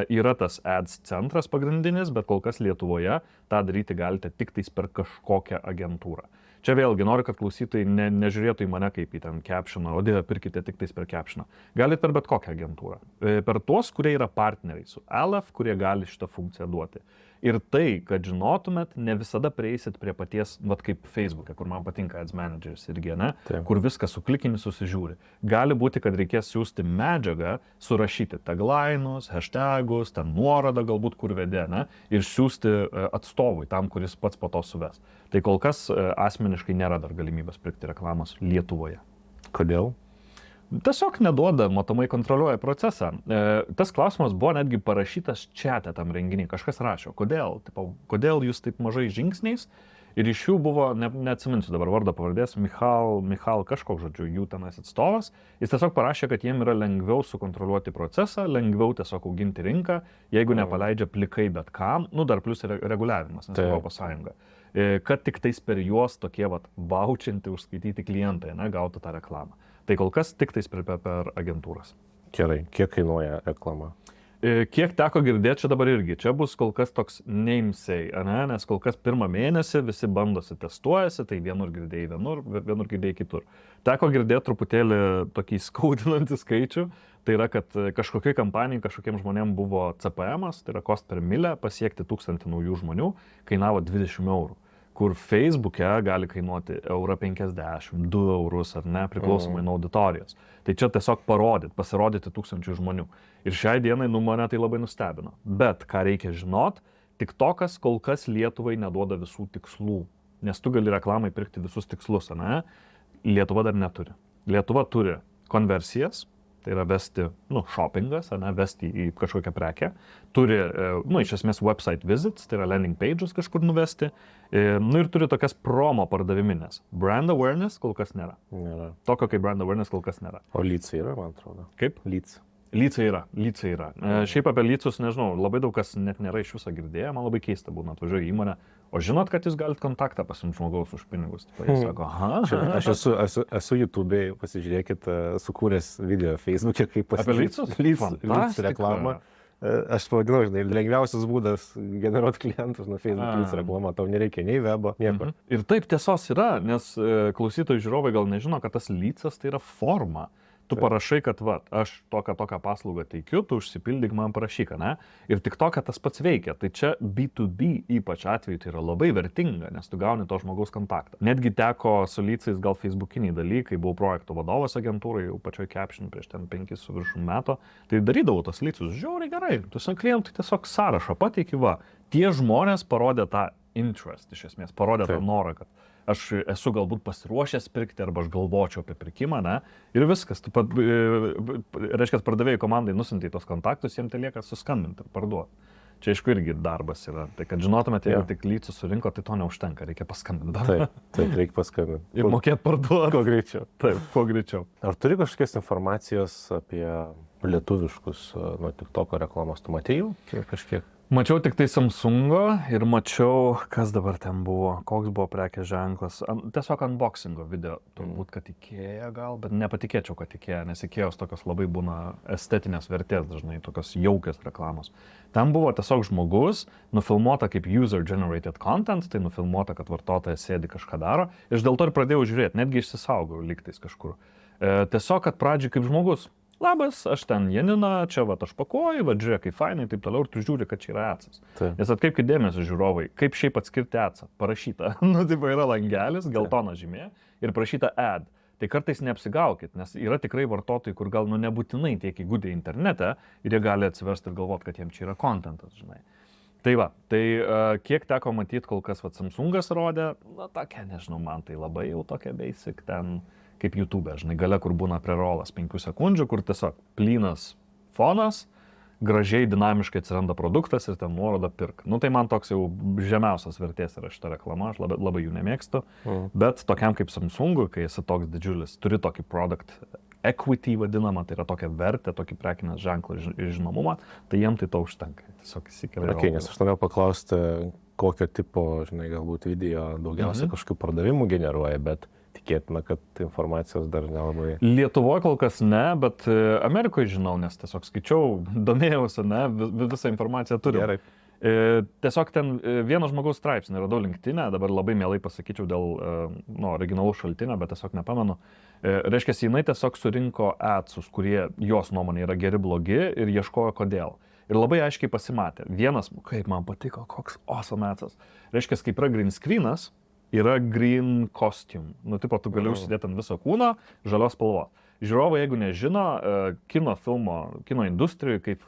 Yra tas ads centras pagrindinis, bet kol kas Lietuvoje tą daryti galite tik tais per kažkokią agentūrą. Čia vėlgi noriu, kad klausytojai nežiūrėtų į mane kaip į ten captioną, o dieve, pirkite tik tais per captioną. Galite per bet kokią agentūrą. Per tuos, kurie yra partneriai su LF, kurie gali šitą funkciją duoti. Ir tai, kad žinotumėt, ne visada prieisit prie paties, kaip Facebook'e, kur man patinka Ads Managers irgi, ne? Taip. Kur viskas su klikini susižiūri. Gali būti, kad reikės siūsti medžiagą, surašyti tagline'us, hashtagus, ten nuorodą galbūt kur vedė, ne? Ir siūsti atstovui tam, kuris pats po to suves. Tai kol kas asmeniškai nėra dar galimybės pirkti reklamos Lietuvoje. Kodėl? Tiesiog neduoda, matomai kontroliuoja procesą. Tas klausimas buvo netgi parašytas čiate tam renginį. Kažkas rašė, kodėl jūs taip mažai žingsniais? Ir iš jų buvo, neatsiminsiu dabar vardo pavardės, Michal kažkoks, žodžiu, jų tenais atstovas. Jis tiesiog parašė, kad jiem yra lengviau sukontroliuoti procesą, lengviau tiesiog auginti rinką, jeigu nepaleidžia plikai bet kam, dar plus reguliavimas, nes Europos Sąjunga. Kad tik tais per juos tokie vaučianti užskaityti klientai, gautų tą reklamą. Tai kol kas tik tais per agentūras. Gerai, kiek kainuoja reklama? Kiek teko girdėti čia dabar irgi. Čia bus kol kas toks namesay, nes kol kas pirmą mėnesį visi bandosi, testuojasi, tai vienur girdėjai vienur girdėjai kitur. Teko girdėti truputėlį tokį skaudinantį skaičių. Tai yra, kad kažkokiai kampanijai, kažkokiem žmonėm buvo CPM-as, tai yra cost per milę, pasiekti 1000 naujų žmonių, kainavo 20 eurų. Kur Facebook'e gali kainuoti 1,50 €, 2 eurus ar ne, priklausomai nuo auditorijos. Tai čia tiesiog pasirodyti 1000 žmonių. Ir šiai dienai mane tai labai nustebino. Bet ką reikia žinot, TikTokas kol kas Lietuvai neduoda visų tikslų. Nes tu gali reklamai pirkti visus tikslus, ne? Lietuva dar neturi. Lietuva turi konversijas, tai yra vesti, shoppingas, vesti į kažkokią prekę. Turi, iš esmės website visits, tai yra landing pages kažkur nuvesti. Ir turi tokias promo pardaviminės. Brand awareness kol kas nėra. Nėra. Tokio kaip brand awareness kol kas nėra. O lydsai yra, man atrodo. Kaip? Lydsai yra. Šiaip apie lydsus, nežinau, labai daug kas net nėra iš viso girdėję, man labai keista būna, atvažiuoju į įmonę. O žinot, kad jūs galite kontaktą pasimti žmogaus už pinigus? Jis sako, aha. Aš esu YouTube'e, pasižiūrėkit, sukūręs video Facebook'e, kaip pasižiūrėti lyds reklamą. Aš pavadinau, žinai, lengviausias būdas generuoti klientus nuo Facebook lyds reklamą, tau nereikia nei webo, nieko. Ir taip tiesos yra, nes klausytojai žiūrovai gal nežino, kad tas lydsas tai yra forma. Tu parašai, kad va, aš tokią paslaugą teikiu, tu užsipildyk man parašyk, ne? Ir tik tokia tas pats veikia. Tai čia B2B ypač atveju tai yra labai vertinga, nes tu gauni to žmogaus kontaktą. Netgi teko su lycais gal Facebookiniai dalykai, buvau projektų vadovas agentūrai, jau pačioj Caption prieš ten 5 su viršum metų, tai darydavau tos lycus, žiauriai gerai. Tu klientai tiesiog sąrašą pateiki, va, tie žmonės parodė tą interest, iš esmės, parodė tą norą, kad aš esu galbūt pasiruošęs pirkti arba aš galvočiau apie pirkimą, ne? Ir viskas, tu reiškia, pardavėjų komandai nusintai tos kontaktus, jiems tai lieka suskambinti ir parduoti. Čia aišku irgi darbas yra, tai kad žinotumėte, jeigu tik lycų surinko, tai to neužtenka, reikia paskambinti. Taip, reikia paskambinti. Ir mokėti parduoti. Kuo greičiau. Taip, kuo greičiau. Ar turi kažkokios informacijos apie lietuviškus nuo TikToko reklamos? Tu matei jų kažkiek? Mačiau tik tai Samsungo ir mačiau, kas dabar ten buvo, koks buvo prekės ženklas. Tiesiog unboxingo video, turbūt, kad Ikea gal, bet nepatikėčiau, kad Ikea, nes Ikeos tokios labai būna estetinės vertės dažnai, tokios jaukios reklamos. Ten buvo tiesiog žmogus, nufilmuota kaip user-generated content, tai nufilmuota, kad vartotojas sėdi kažką daro. Ir dėl to ir pradėjau žiūrėti, netgi išsisaugau lygtais kažkur. Tiesiog, kad pradžiai kaip žmogus. Labas, aš ten Janina, čia va aš pakuoju, va žiūrėk, kaip fainai, taip toliau, ir tu žiūri, kad čia yra adsas. Nes atkreipkite dėmesį žiūrovai, kaip šiaip atskirti adsą. Parašyta, tai yra langelis, geltona žymė ir parašyta ad. Tai kartais neapsigaukit, nes yra tikrai vartotojai, kur gal nebūtinai tiek įgūdė internete ir jie gali atsiversti ir galvoti, kad jiems čia yra kontentas, žinai. Tai va, tai kiek teko matyti, kol kas Samsungas rodė, tokia, nežinau, man tai labai jau tokia basic ten. Kaip YouTube, žinai, gale, kur būna prerolas 5 sekundžių, kur tiesiog plynas fonas, gražiai, dinamiškai atsiranda produktas ir ten nuoroda pirk. Tai man toks jau žemiausias vertės yra šita reklama, aš labai jų nemėgstu, bet tokiam kaip Samsungui, kai esi toks didžiulis, turi tokį product equity vadinamą, tai yra tokia vertė, tokį prekinės ženklą ir žinomumą, tai jiem tai to užtenka. Tiesiog įsikelia. Okay, nes aš norėjau paklausti, kokio tipo, žinai, galbūt video daugiausia kažkokių pardavimų generuoja, bet tikėtina, kad informacijos dar nelabai. Lietuvoje kol kas ne, bet Amerikoje žinau, nes tiesiog skaičiau, domėjausi, ne, visą informaciją turiu. Gerai. Tiesiog ten vieno žmogaus straipsnį radau LinkedIn'e, dabar labai mielai pasakyčiau dėl originalų šaltinio, bet tiesiog nepamenu. Reiškia, jinai tiesiog surinko adsus, kurie jos nuomonė yra geri, blogi ir ieškojo kodėl. Ir labai aiškiai pasimatė. Vienas, kaip man patiko, koks awesome adsas. Reiškia, kaip yra green screenas, yra green costume. Tipo, tu gali užsidėti ant viso kūno žalios spalvos. Žiūrovai, jeigu nežino, kino industrijai, kaip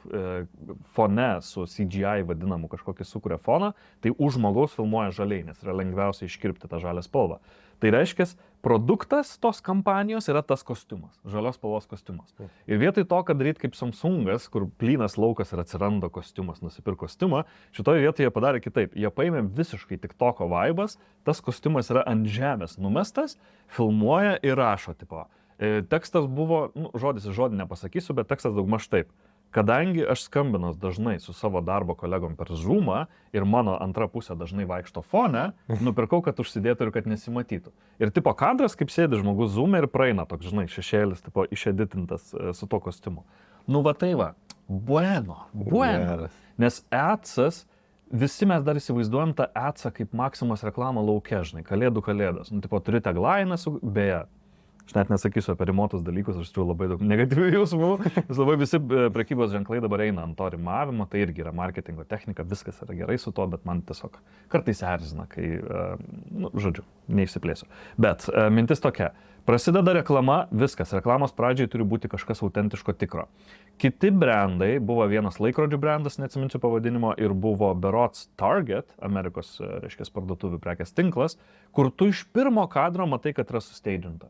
fone su CGI vadinamu kažkokį sukuria foną, tai už žmogaus filmuoja žaliai, nes yra lengviausia iškirpti tą žalią spalvą. Tai reiškia, produktas tos kampanijos yra tas kostiumas, žalios spalvos kostiumas. Ir vietoj to, kad daryti kaip Samsungas, kur plynas laukas ir atsiranda kostiumas, nusipirk kostiumą, šitoje vietoje jie padarė kitaip. Jie paėmė visiškai TikToko vaibas, tas kostiumas yra ant žemės numestas, filmuoja ir rašo, tipo. Tekstas buvo, žodis į žodį nepasakysiu, bet tekstas daugmaž taip. Kadangi aš skambinos dažnai su savo darbo kolegom per Zoomą ir mano antra pusė dažnai vaikšto fone, nupirkau, kad užsidėtų ir kad nesimatytų. Ir tipo kadras, kaip sėdi žmogus Zoom'e ir praeina toks, žinai, šešėlis, tipo išeditintas su to kostiumu. Va tai va, bueno. Nes adsas, visi mes dar įsivaizduojam tą adsą kaip Maksimos reklamą lauke, žinai, kalėdas. Tipo turi taglainą, beje. Aš net nesakysiu apie rimuotus dalykus, aš turiu labai daug negatyvių jausmų. Labai visi prekybos ženklai dabar eina ant to rimavimo, tai irgi yra marketingo technika, viskas yra gerai su to, bet man tiesiog kartais erzina, kai, žodžiu, neišsiplėsiu. Bet mintis tokia, prasideda reklama, viskas, reklamos pradžiai turi būti kažkas autentiško tikro. Kiti brandai, buvo vienas laikrodžių brandas, neatsiminsiu pavadinimo, ir buvo berods Target, Amerikos, reiškia, parduotuvių prekės tinklas, kur tu iš pirmo kadro matai, kad yra susteidžinta.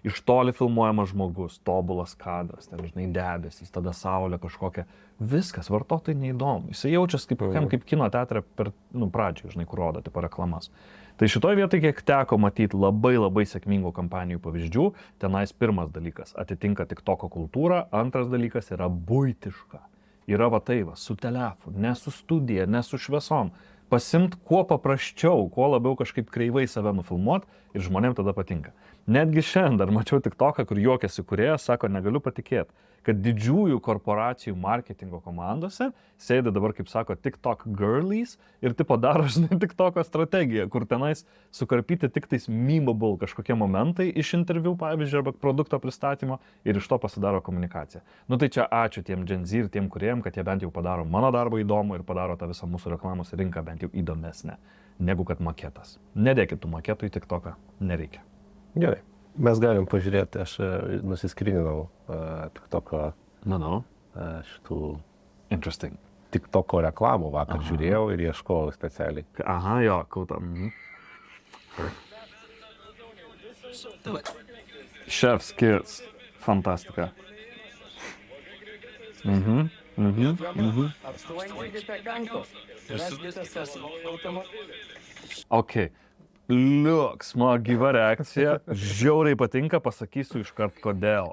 Iš toli filmuojamas žmogus, tobulas kadras, ten, žinai, debesis, tada saulė kažkokia. Viskas, vartotojai neįdomu. Jis jaučiasi kaip kino teatre per, pradžią, žinai, kur rodo, tipo reklamas. Tai šitoje vietoje, kiek teko matyti labai sėkmingų kampanijų pavyzdžių, tenais pirmas dalykas atitinka TikToko kultūrą, antras dalykas yra buitiška. Yra va tai va, su telefonu, ne su studija, ne su šviesom. Pasimt kuo paprasčiau, kuo labiau kažkaip kreivai save nufilmuot ir žmonėms tada patinka. Netgi šiandien dar mačiau TikToką, kur juokiasi kūrėjas, sako, negaliu patikėti, kad didžiųjų korporacijų marketingo komandose sėdi dabar, kaip sako, TikTok girlies ir tipo daro, žinai, TikToko strategiją, kur tenais sukarpyti tik tais memeable kažkokie momentai iš interviu, pavyzdžiui, arba produkto pristatymo ir iš to pasidaro komunikacija. Nu tai čia ačiū tiem Gen Z ir tiem kuriem, kad jie bent jau padaro mano darbą įdomų ir padaro tą visą mūsų reklamos rinką bent jau įdomesnę, negu kad maketas. Nedėkit tų maketų į TikToką, nereikia. Gerai. Mes galim pažiūrėti, aš nusiskryninau TikToko šitų Interesting. TikToko reklamų vakar žiūrėjau ir ieškojau specialiai. Aha, jo, kauta. Chef's Kids. Fantastika. Ok. Liuks, mano gyva reakcija. Žiauriai patinka, pasakysiu iškart kodėl.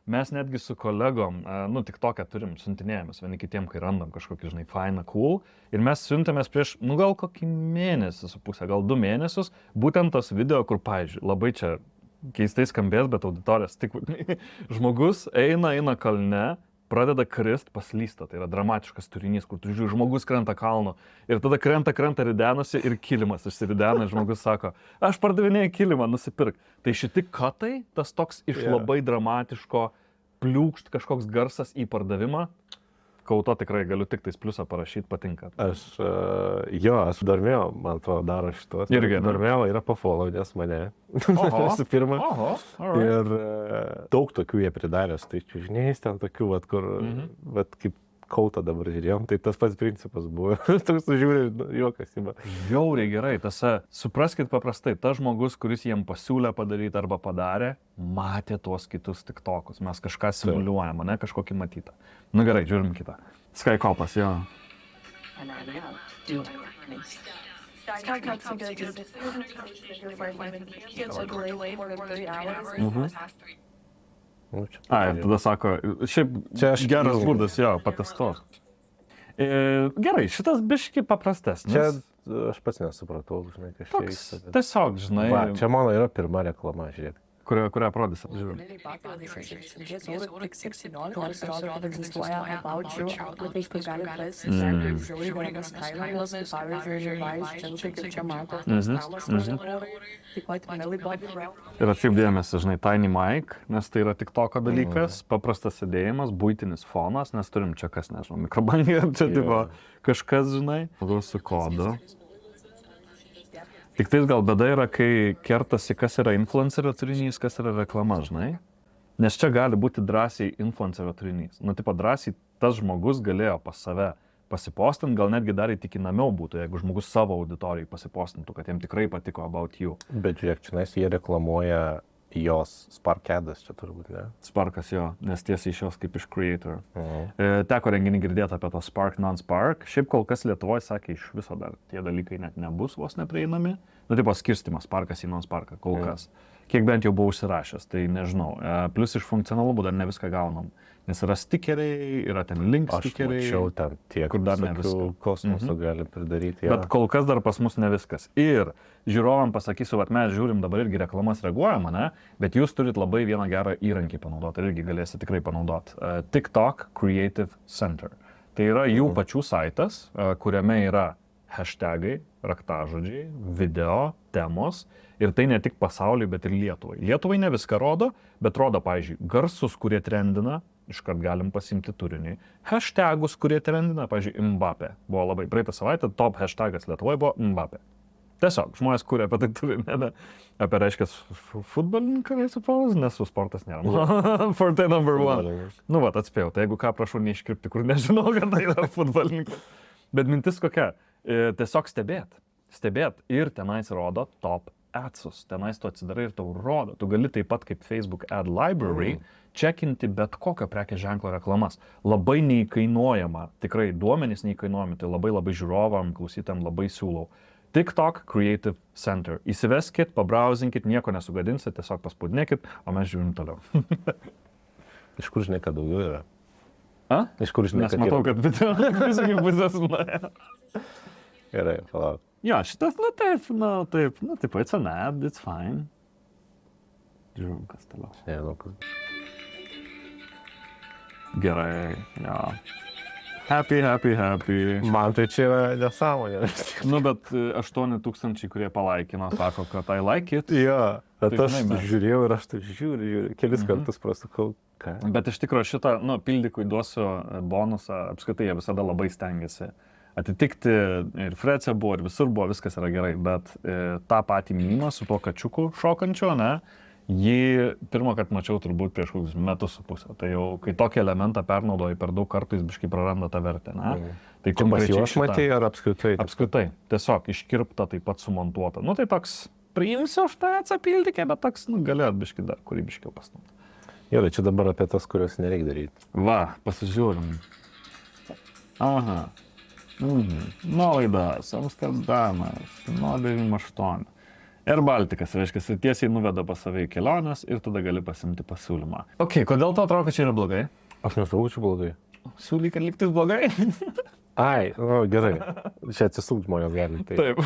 Mes netgi su kolegom, TikTokę turim, siuntinėjomės vieni kitiem, kai randam kažkokį, žinai, fainą, cool. Ir mes siuntėmės prieš, gal kokį mėnesį su pusę, gal 2 mėnesius, būtent tas video, kur, pavyzdžiui, labai čia keistai skambės, bet auditorijas tik žmogus eina kalne, pradeda krist, paslysta. Tai yra dramatiškas turinys, kur tu žiūri, žmogus krenta kalno ir tada krenta ridenasi ir kilimas išsiridena. Žmogus sako, aš pardavinėjau kilimą, nusipirk. Tai šiti katai, tas toks iš labai dramatiško pliūkšt kažkoks garsas į pardavimą. Kauto tikrai galiu tik tais pliusą parašyti, patinka. Aš Darmėjo, man atrodo, daro šitos. Irgi. Darmėjo yra pafollowinęs mane. Visų pirma. Ir daug tokių jie pridaręs, tai čiužiniais ten tokių, kur, kaip Kauto dabar žiūrėjom, tai tas pats principas buvo. Toks žiūri, juokas įma. Žiauriai gerai, supraskit paprastai, tas žmogus, kuris jiem pasiūlė padaryti arba padarė, matė tuos kitus TikTokus. Mes kažką simuliuojam, ne, kažkokį matytą. Nu gerai, žiūrim kitą. Skycopas, jo. Ai, tada sako, šiaip čia geras būdas, jo, patestuot. Gerai, šitas biški paprastesnis. Čia aš pats nesupratau, žinai, kažkiek. Tiesiog, žinai. Va, čia mano yra pirma reklama, žiūrėk. Kurią aprodysim, žiūrim. Ir atsiekdėmėsi, žinai, Tiny Mic, nes tai yra TikToko dalykas, paprastas sėdėjimas, buitinis fonas, nes turim čia kas, nežinau, mikrobangė, čia tipo kažkas, žinai, su kodu. Tik tais gal bėda yra, kai kertasi, kas yra influencerio turinys, kas yra reklama, žinai. Nes čia gali būti drąsiai influencerio turinys. Nu, tipo, drąsiai tas žmogus galėjo pas save pasipostinti, gal netgi dar įtikinamiau būtų, jeigu žmogus savo auditorijai pasipostintų, kad jiem tikrai patiko About You. Bet žiūrėk, čia jie reklamuoja jos Sparkadas, čia turbūt, ne? Sparkas jo, nes tiesiai iš jos kaip iš Creator. Teko renginį girdėti apie to Spark, non-Spark. Šiaip kol kas Lietuvoje sakė, iš viso dar tie dalykai net nebus vos neprieinami. Nu, tipo skirstimas Sparkas į non-Sparką, kol kas. Kiek bent jau buvau užsirašęs, tai nežinau. Plus iš funkcionalumų dar ne viską gaunam. Nes yra stikeriai, yra ten link stikeriai. Aš mačiau ten tiek, kur dar ne viską. Kosmoso gali pridaryti. Bet kol kas dar pas mus ne viskas. Ir žiūrovam pasakysiu, kad mes žiūrim dabar irgi reklamas reaguojam, ne? Bet jūs turit labai vieną gerą įrankį panaudoti ir irgi galėsite tikrai panaudoti. TikTok Creative Center. Tai yra jų pačių saitas, kuriame yra hashtagai, raktažodžiai, video, temos. Ir tai ne tik pasauliui, bet ir Lietuvai. Lietuvai ne viską rodo, bet rodo, pavyzdžiui, garsus, kurie trendina, iškart galim pasimti turinį. Hashtagus, kurie trendina, pavyzdžiui, Mbappé. Buvo labai praeitą savaitę, top hashtagas Lietuvoje buvo Mbappé. Tiesiog, žmonės kuria apie tai turinį, ne? Apie, reiškia, futbolininką, suprantu, nes su sportas nėra. For the number one. Nu, vat, atspėjau, tai jeigu ką, prašau neiškirpti, kur nežinau, kad tai yra futbolininkas. Bet mintis kokia? Tiesiog stebėt ir tenais rodo top adsus. Tenais tu atsidarai ir tau rodo. Tu gali taip pat kaip Facebook Ad Library čekinti bet kokio prekės ženklo reklamas. Labai neįkainuojama, tikrai duomenys neįkainuojami, tai labai žiūrovam, klausytam labai siūlau. TikTok Creative Center. Įsiveskit, pabrausinkit, nieko nesugadinsit, tiesiog paspaudinėkit, o mes žiūrim toliau. Iš kur žinai, kad daugiau yra? A? Iš kur žinai, kad yra? Nes matau, kad video visokių pusės nuėjo. Gerai, palauk. Jo, šitas, taip, it's an ad, it's fine. Žiūrim, kas toliau. Nežinau, kas. Gerai, jo. Happy. Man tai čia yra nesąmonė. Nu, bet 8,000, kurie palaikino, sako, kad I like it. Jo, bet Tai aš žinai, mes- žiūrėjau ir aš taip žiūriu, kelis kartus prasukau, ką. Bet iš tikrųjų šitą, pildykui duosiu bonusą, apskritai jie visada labai stengiasi atitikti ir Frece buvo, ir visur buvo, viskas yra gerai, bet tą patį mymą su tuo kačiuku šokančiu, ne, jį pirmą kartą mačiau turbūt prieš kokius metus su pusę. Tai jau, kai tokį elementą pernaudoji per daug kartų, jis biškai praranda tą vertę, ne. Tai Čia pas juos matėjai ar apskritai? Apskritai, tiesiog iškirpta, taip pat sumontuota. Nu tai toks, priimsiu aš tą atsapildykę, bet toks, galėt biškai dar kūrybiškiau pastumti. Gerai, čia dabar apie tas, kurios nereikia daryti. Va, pasižiūrim. Aha. Nuolaidas, Amsterdamas, 098. Air Balticas, reiškia, tiesiai nuveda pas save į keliones ir tada gali pasimti pasiūlymą. Ok, kodėl tau atrodo, kad čia yra blogai? Aš nesakau, čia blogai. Siūly, kad liktis blogai? Ai, gerai. Čia atsisukti žmonės gali. Taip.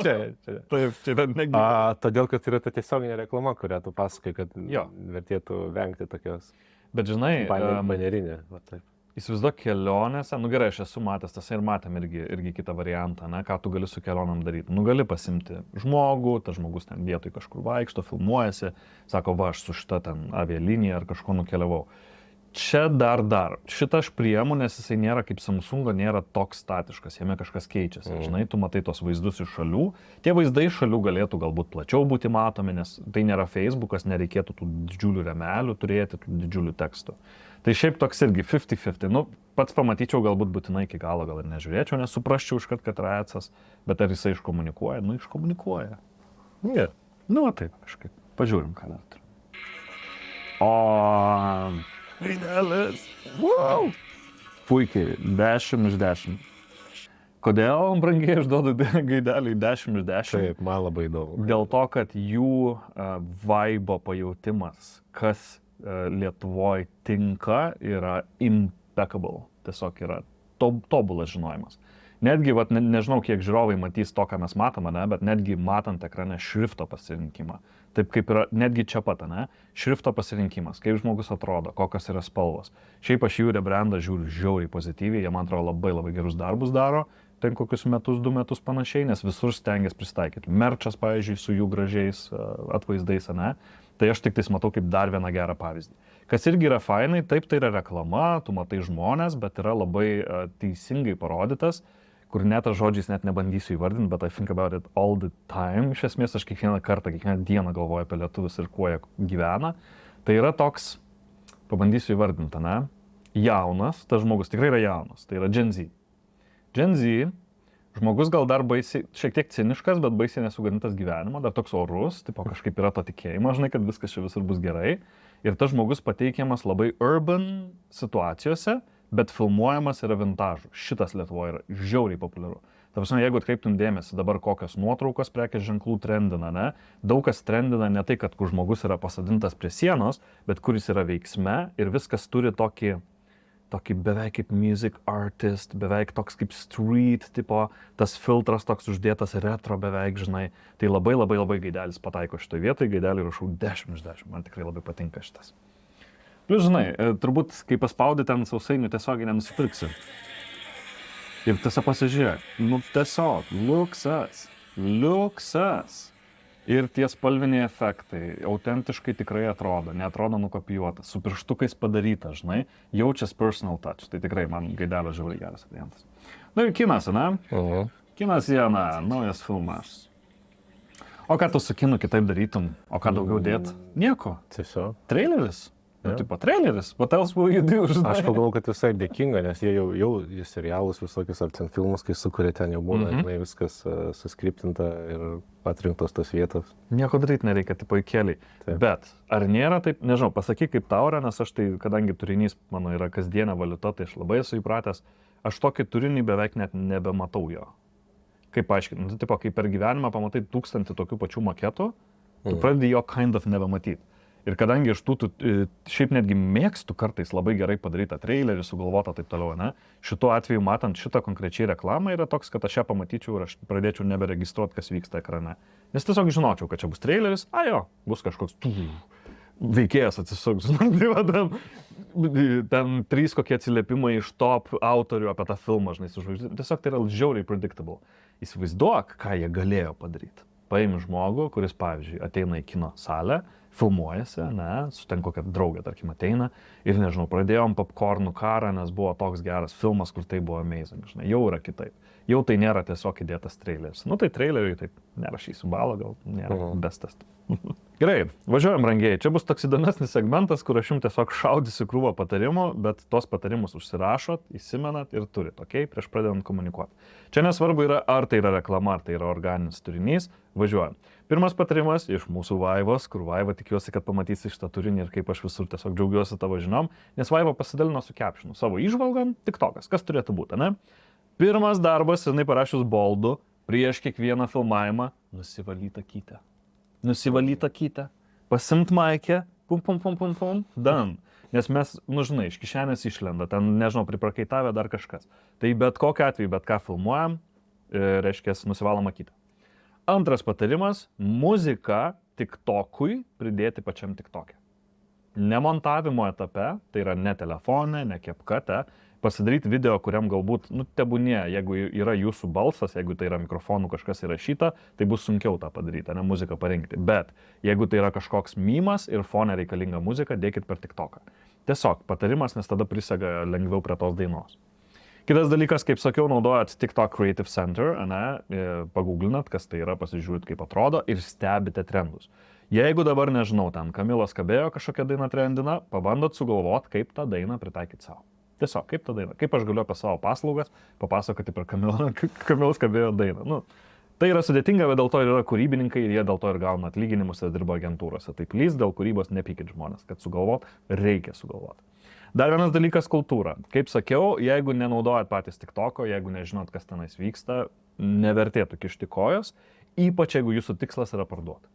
Čia. Taip, čia yra negi. Todėl, kad yra ta tiesioginė reklama, kurią tu pasakai, kad Jo. vertėtų vengti tokios Bet žinai, banerinė. Va, taip. įsivaizduok kelionėse, gerai, aš esu matęs tas ir matėm irgi kitą variantą, ne, ką tu gali su kelionėm daryti. Gali pasimti žmogų, tas žmogus ten vietoj kažkur vaikšto, filmuojasi, sako, va, aš su šita ten avialinija ar kažko nukeliavau. Čia dar. Šitą aš priemu, nes jisai nėra kaip Samsungo, nėra toks statiškas, jame kažkas keičiasi. Žinai, tu matai tos vaizdus iš šalių. Tie vaizdai iš šalių galėtų galbūt plačiau būti matomi, nes tai nėra Facebookas, nereikėtų tų didžiulių remelių turėti, tų didžiulių tekstų. Tai šiaip toks irgi 50-50. Pats pamatyčiau galbūt būtinai iki galo, gal ir nežiūrėčiau, nes suprasčiau iškart, kad yra atsas, bet ar jisai iškomunikuoja? Iškomunikuoja. Yeah. Taip, kažkaip. Pažiūrim, ką dar turiu. O... Gaidelis. Wow. Puikiai, 10 iš 10. Kodėl, brangiai, aš duodu Gaideliui 10 iš 10? Taip, man labai įdomu. Dėl to, kad jų vaibo pajautimas, kas Lietuvoje tinka, yra impeccable. Tiesiog yra tobulas žinojimas. Netgi, nežinau, kiek žiūrovai matys to, ką mes matome, ne, bet netgi matant ekrane šrifto pasirinkimą. Taip kaip yra, netgi čia pat, ne, šrifto pasirinkimas, kaip žmogus atrodo, kokios yra spalvos. Šiaip aš jų rebrandą žiūriu žiauriai pozityviai, jie man atrodo labai gerus darbus daro, ten kokius metus, 2 metus panašiai, nes visur stengiasi pristaikyti. Merčas, pavyzdžiui, su jų gražiais atvaizdais, ne, tai aš tik tais matau kaip dar vieną gerą pavyzdį. Kas irgi yra fainai, taip tai yra reklama, tu matai žmonės, bet yra labai teisingai parodytas, kur net aš žodžiais net nebandysiu įvardinti, bet I think about it all the time. Iš esmės aš kiekvieną dieną galvoju apie lietuvius ir kuo jie gyvena. Tai yra toks, pabandysiu įvardinti, ne? Jaunas, tas žmogus tikrai yra jaunas, tai yra Gen Z. Gen Z, žmogus gal dar baisiai, šiek tiek ciniškas, bet baisiai nesugadintas gyvenimo, dar toks orus, tipo kažkaip yra to tikėjimo, žinai, kad viskas čia visur bus gerai. Ir tas žmogus pateikiamas labai urban situacijose, bet filmuojamas yra vintažu. Šitas Lietuvoje yra žiauriai populiaru. Ta prasme, jeigu atkreiptum dėmesį dabar kokios nuotraukos prekės ženklų trendina, ne? Daug kas trendina ne tai, kad kur žmogus yra pasadintas prie sienos, bet kur jis yra veiksme ir viskas turi tokį beveik kaip music artist, beveik toks kaip street tipo, tas filtras toks uždėtas retro beveik, žinai. Tai labai Gaidelis pataiko šitoje vietoje, Gaidelį rašau 10 iš 10, man tikrai labai patinka šitas. Plius, žinai, turbūt, kai paspaudi ten sausainių tiesiogiai nenusipirksi. Ir tiesiog pasižiūrėk, tiesiog, liuksas. Ir tie spalviniai efektai, autentiškai tikrai atrodo, neatrodo nukopijuota, su pirštukais padaryta, žinai, jaučias personal touch, tai tikrai man Gaidelio žiauriai geras variantas. Ir kinas, ne? Kinas Jena, naujas filmas. O ką tu su kinu kitaip darytum? O ką daugiau dėt? Nieko. Tiesiog. Traileris? Tipo traileris, what else will you do? Aš pagalvoju, kad visai dėkinga, nes jie jau serialus visokius ar ten filmus, kai sukuria, ten jau būna, viskas suskriptinta ir atrinktos tos vietos. Nieko daryti nereikia, tipo į keliai. Bet ar nėra taip, nežinau, pasakyk kaip tau yra, nes aš tai, kadangi turinys mano yra kasdienė valiuta, tai aš labai esu įpratęs, aš tokį turinį beveik net nebematau jo. Kaip paaiškinti, tipo, kai per gyvenimą pamatai 1000 tokių pačių maketų, tu pradedi jo kind of nebematyti. Ir kadangi iš tų šiaip netgi mėgstu kartais labai gerai padarytą trailerį, sugalvotą taip toliau, ne? Šituo atveju matant šitą konkrečiai reklamą yra toks, kad aš ją pamatyčiau ir aš pradėčiau neberegistruoti, kas vyksta ekrane. Nes tiesiog žinočiau, kad čia bus traileris, jo, bus kažkoks veikėjas atsisuks, žinai, tai va, ten 3 kokie atsiliepimai iš top autorių apie tą filmą, žinai, sužvaigždė. Tiesiog tai yra žiauriai predictable. Įsivaizduok, ką jie galėjo padaryti. Paimi žmogų, kuris, pavyzdžiui, ateina į kino salę, filmuojasi, ne, su ten kokia draugė, tarkim, ateina ir, nežinau, pradėjom popcornų karą, nes buvo toks geras filmas, kur tai buvo amazing, žinai, jau yra kitaip. Jau tai nėra tiesiog įdėtas traileris. Nu, tai traileriui taip nerašysiu balą, gal nėra bestas. Gerai, važiuojam, brangiai. Čia bus toks įdomesnis segmentas, kur aš jums tiesiog šaudysiu krūvą patarimų, bet tos patarimus užsirašot, įsimenat ir turit, okei, prieš pradedant komunikuoti. Čia nesvarbu yra, ar tai yra reklama, ar tai yra organinis turinys. Važiuojam. Pirmas patarimas iš mūsų Vaivos, kur Vaiva tikiuosi, kad pamatysi šitą turinį ir kaip aš visur tiesiog džiaugiuosi tavo žiniom, nes Vaiva pasidalino su captionu savo įžvalgam, TikTokas, kas turėtų būti, ne? Pirmas darbas, jinai parašius boldu, prieš kiekvieną filmavimą, nusivalyt akytę. Nusivalyt akytę, pasimt maikę, pum, done. Nes mes, nu žinai, iš kišenės išlenda, ten, nežinau, priprakaitavę dar kažkas. Tai bet kokiu atveju, bet ką filmuojam, reiškia, nusivalom akytę. Antras patarimas, muziką TikTokui pridėti pačiam TikTok'e. Ne montavimo etape, tai yra ne telefone, ne CapCut'e, pasidaryti video, kuriam galbūt, nu, tebūnie, jeigu yra jūsų balsas, jeigu tai yra mikrofonų kažkas įrašyta, tai bus sunkiau tą padaryti, ne muziką parinkti. Bet jeigu tai yra kažkoks mymas ir fone reikalinga muzika, dėkit per TikToką. Tiesiog patarimas, nes tada prisega lengviau prie tos dainos. Kitas dalykas, kaip sakiau, naudojat TikTok Creative Center, ne, paguglinat, kas tai yra, pasižiūrit, kaip atrodo ir stebite trendus. Jeigu dabar, nežinau, ten Kamilos Kabėjo kažkokią dainą trendina, pabandot sugalvot, kaip tą dainą pritaikyti savo. Tiesiog, kaip tą dainą, kaip aš galiu apie savo paslaugas papasakoti per Kamilos Kabėjo dainą. Nu, tai yra sudėtinga, bet dėl to ir yra kūrybininkai ir jie dėl to ir gauna atlyginimus ir dirba agentūrose. Tai please, dėl kūrybos nepykit žmonės, kad sugalvot, reikia sugalvot. Dar vienas dalykas - kultūra. Kaip sakiau, jeigu nenaudojat patys TikToko, jeigu nežinot, kas tenais vyksta, nevertėtų kišti kojos, ypač jeigu jūsų tikslas yra parduoti.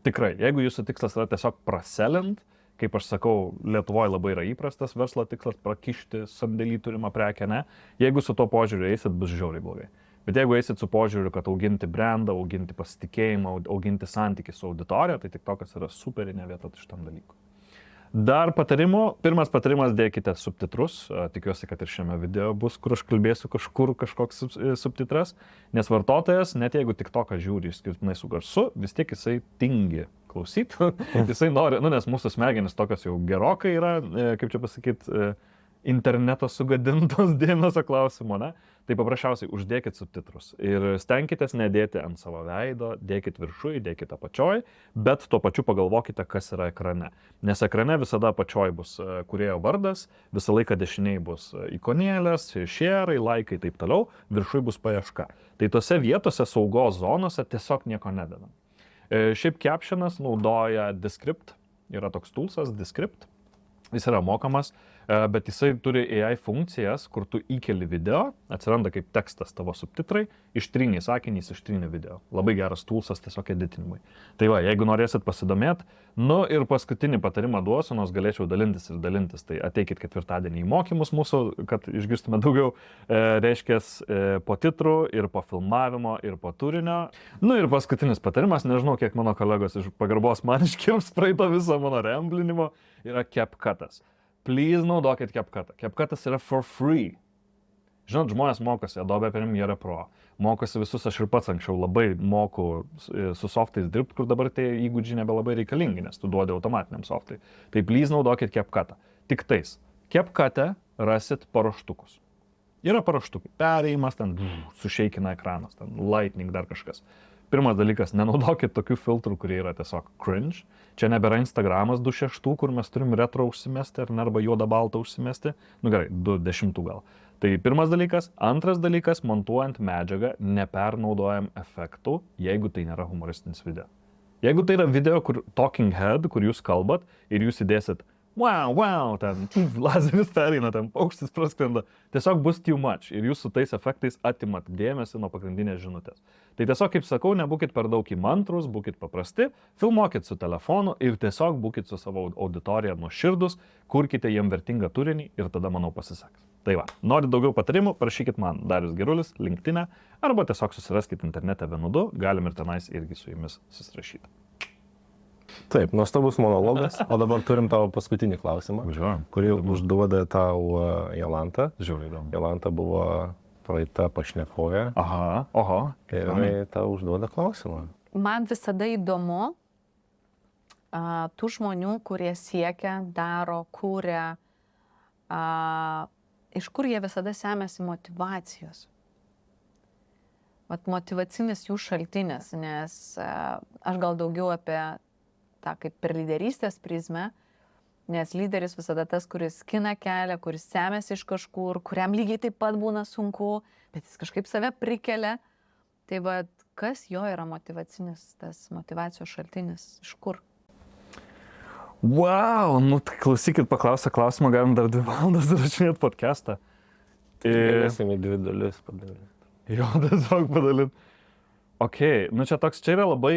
Tikrai, jeigu jūsų tikslas yra tiesiog praselint, kaip aš sakau, Lietuvoje labai yra įprastas verslo tikslas prakišti sandėlį turimą prekę, ne? Jeigu su to požiūriu eisit, bus žiauriai blogai. Bet jeigu eisit su požiūriu, kad auginti brandą, auginti pasitikėjimą, auginti santykį su auditorija, tai TikTokas yra superinė vieta šitam dalykui. Dar patarimų. Pirmas patarimas - dėkite subtitrus. Tikiuosi, kad ir šiame video bus, kur aš kalbėsiu kažkoks subtitras. Nes vartotojas, net jeigu TikToką žiūri išskirtinai su garsu, vis tiek jisai tingi klausyti. Jisai nori, nu nes mūsų smegenys tokios jau gerokai yra, kaip čia pasakyti, interneto sugadintos dėmesio klausimo, ne? Tai paprasčiausiai uždėkit subtitrus ir stenkitės nedėti ant savo veido, dėkit viršui, dėkit apačioj, bet tuo pačiu pagalvokite, kas yra ekrane. Nes ekrane visada apačioj bus kūrėjo vardas, visą laiką dešiniai bus ikonėlės, share'ai, laikai, taip toliau, viršui bus paieška. Tai tose vietose saugos zonose tiesiog nieko nededam. Šiaip captionas naudoja Descript, yra toks toolsas Descript. Jis yra mokamas, bet jisai turi AI funkcijas, kur tu įkeli video, atsiranda kaip tekstas tavo subtitrai, ištryniai sakinys, ištryniai video. Labai geras toolsas tiesiog editinimui. Tai va, jeigu norėsit pasidomėt, nu ir paskutinį patarimą duosiu, nors galėčiau dalintis ir dalintis, tai ateikit ketvirtadienį į mokymus mūsų, kad išgirstume daugiau, reiškia po titrų ir po filmavimo ir po turinio. Nu ir paskutinis patarimas, nežinau, kiek mano kolegos iš pagarbos man iškirps praeito viso mano remblinimo, yra CapCut'as. Please naudokit CapCut'ą. CapCut'as yra for free. Žinot, žmonės mokosi Adobe Premiere Pro, mokosi visus, aš ir pats anksčiau labai moku su softais dirbti, kur dabar tie įgūdžiai nebelabai reikalingi, nes tu duodi automatiniam softui. Tai please naudokit CapCut'ą. Tik tais, CapCut'e rasit paruoštukus. Yra paruoštukai. Perėjimas, ten sušeikina ekranas, ten lightning, dar kažkas. Pirmas dalykas, nenaudokit tokių filtrų, kurie yra tiesiog cringe. Čia nebėra Instagramas 2.6, kur mes turim retro užsimesti, ar arba juodą baltą užsimesti. Nu gerai, 2.10 gal. Tai pirmas dalykas. Antras dalykas, montuojant medžiagą, nepernaudojam efektų, jeigu tai nėra humoristinis video. Jeigu tai yra video, kur talking head, kur jūs kalbat ir jūs įdėsit wow, ten lazeris pereina, ten paukštis praskrenda. Tiesiog bus too much ir jūs su tais efektais atimat dėmesį nuo pagrindinės žinutės. Tai tiesiog, kaip sakau, nebūkit per daug įmantrus, būkit paprasti, filmuokit su telefonu ir tiesiog būkit su savo auditorija nuoširdus, kurkite jiem vertingą turinį ir tada, manau, pasiseks. Tai va, norit daugiau patarimų, parašykit man Darius Gerulis, LinkedIn'e, arba tiesiog susiraskit internete vienu du, galim ir tenais irgi su jumis susirašyti. Taip, nuostabus monologas, o dabar turim tavo paskutinį klausimą, Važiuojam. kurį užduoda tau Jolanta. Žiūrėjau įdomu. Jolanta buvo praeita pašnekovė Oho. ir jinai tau užduoda klausimą. Man visada įdomu tų žmonių, kurie siekia, daro, kūrė, iš kur jie visada semiasi motyvacijos. Vat motyvacinis jų šaltinis, nes aš gal daugiau apie tą kaip per lyderystės prizmę, nes lyderis visada tas, kuris skina kelią, kuris semiasi iš kažkur, kuriam lygiai taip pat būna sunku, bet jis kažkaip save prikelia. Tai vat, kas jo yra motyvacinis, tas motyvacijos šaltinis, iš kur? Wow, nu tai klausykit, paklausę klausimą, galim dar 2 valandas rašinėti podcastą. Galėsime 2 dalis padaryti. Jo, tiesiog padalint. Ok, nu čia yra labai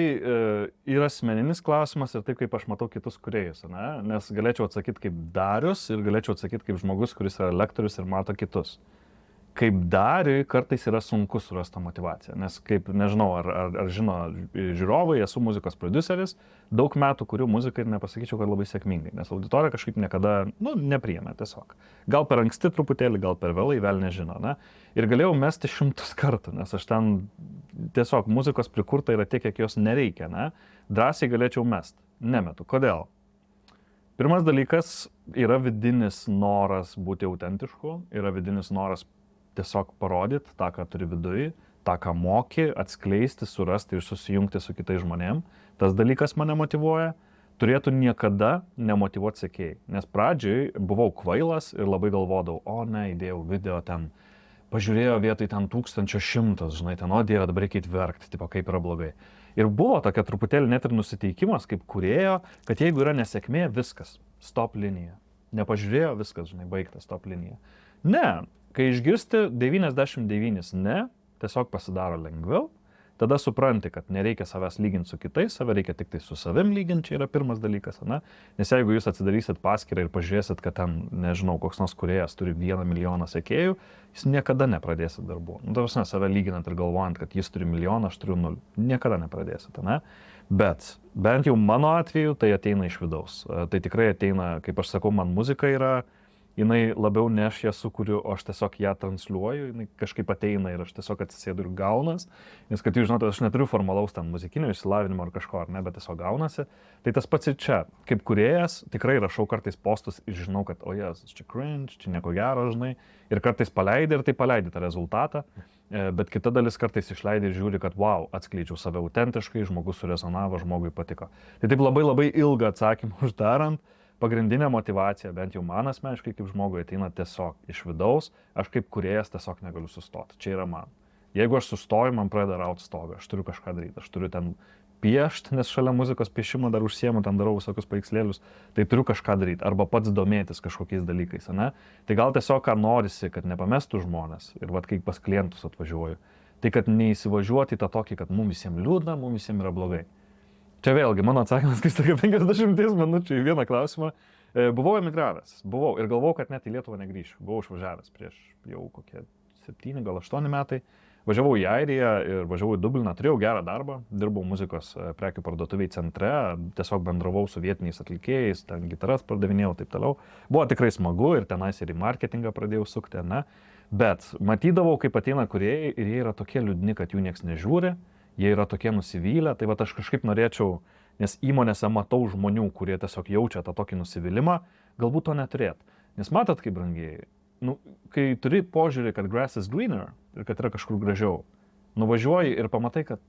ir asmeninis klausimas ir taip, kaip aš matau kitus kūrėjus, ne? Nes galėčiau atsakyti kaip Darius ir galėčiau atsakyti kaip žmogus, kuris yra lektorius ir mato kitus. Kaip Dariui kartais yra sunku surasti tą motyvaciją, nes kaip, nežinau, ar žino žiūrovai, esu muzikos prodiuseris, daug metų kuriu muziką ir nepasakyčiau, kad labai sėkmingai, nes auditorija kažkaip niekada, nepriėmė tiesiog. Gal per anksti truputėlį, gal per vėlai, vėl nežino, ne? Ir galėjau mesti 100 kartų, nes aš ten tiesiog muzikos prikurta yra tiek, kiek jos nereikia, ne? Drąsiai galėčiau mesti, nemetu. Kodėl? Pirmas dalykas yra vidinis noras būti autentišku, yra vidinis noras tiesiog parodyti tą, ką turi viduje, tą, ką moki, atskleisti, surasti ir susijungti su kitais žmonėm. Tas dalykas mane motyvuoja. Turėtų niekada nemotyvuoti sekėjai. Nes pradžioj buvau kvailas ir labai galvodavau, įdėjau video ten, pažiūrėjo vietoj ten 1100, žinai, ten, dieve, dabar reikia verkti, tipo, kaip yra blogai. Ir buvo tokia truputėlį net ir nusiteikimas, kaip kūrėjo, kad jeigu yra nesėkmė, viskas, stop linija. Nepažiūrėjo, viskas, žinai, baigta, stop linija. Ne. Kai išgirsti 99 ne, tiesiog pasidaro lengviau, tada supranti, kad nereikia savęs lyginti su kitais, save reikia tik tai su savim lyginti, čia yra pirmas dalykas, ne? Nes jeigu jūs atsidarysit paskyrą ir pažiūrėsit, kad ten, nežinau, koks nors kūrėjas turi 1 milijoną sekėjų, jūs niekada nepradėsit darbų. Tarsi save lyginant ir galvojant, kad jis turi 1 milijoną, aš turiu 0. Niekada nepradėsit, ne? Bet bent jau mano atveju tai ateina iš vidaus. Tai tikrai ateina, kaip aš sakau, man muzika yra, jinai labiau ne aš ją sukuriu, o aš tiesiog ją transliuoju, jinai kažkaip ateina ir aš tiesiog atsisėdu ir gaunas, nes kad jūs žinote, aš neturiu formalaus ten muzikinio išsilavinimo ar kažko, ar ne, bet tiesiog gaunasi. Tai tas pats ir čia, kaip kūrėjas, tikrai rašau kartais postus ir žinau, kad čia cringe, čia nieko gero, žinai, ir kartais paleidi ir tai paleidi tą rezultatą, bet kita dalis kartais išleidi ir žiūri, kad wow, atskleidžiau save autentiškai, žmogus surezonavo, žmogui patiko. Tai taip labai labai ilgą atsakymą uždarant. Pagrindinė motyvacija, bent jau man asmeniškai kaip žmogui, ateina tiesiog iš vidaus, aš kaip kūrėjas tiesiog negaliu sustoti, čia yra man. Jeigu aš sustoju, man pradeda rauti stogą, aš turiu kažką daryti, aš turiu ten piešti, nes šalia muzikos piešimo dar užsiemu, ten darau visokius paveikslėlius, tai turiu kažką daryti, arba pats domėtis kažkokiais dalykais, ne? Tai gal tiesiog ką norisi, kad nepamestų žmonės, ir vat kai pas klientus atvažiuoju, tai kad neįsivažiuoti į tą tokį, kad mums visiems liūdna, mums visiems yra blogai. Čia vėlgi, mano atsakymas, kai sakai 50 minučių į vieną klausimą. Buvau emigravęs, ir galvojau, kad net į Lietuvą negrįšiu. Buvau išvažiavęs prieš jau kokie 7, gal 8 metai. Važiavau į Airiją ir važiavau į Dubliną, turėjau gerą darbą, dirbau muzikos prekių parduotuviai centre, tiesiog bendravau su vietiniais atlikėjais, ten gitaras pardavinėjau, taip toliau. Buvo tikrai smagu ir tenais ir į marketingą pradėjau sukti, ne? Bet matydavau, kaip ateina kūrėjai ir jie yra tokie liūdni, kad jų nieks nežiūri. Jie yra tokie nusivylę, tai aš kažkaip norėčiau, nes įmonėse matau žmonių, kurie tiesiog jaučia tą tokį nusivylimą, galbūt to neturėt. Nes matot, kaip brangiai, kai turi požiūrį, kad grass is greener ir kad yra kažkur gražiau, nuvažiuoji ir pamatai, kad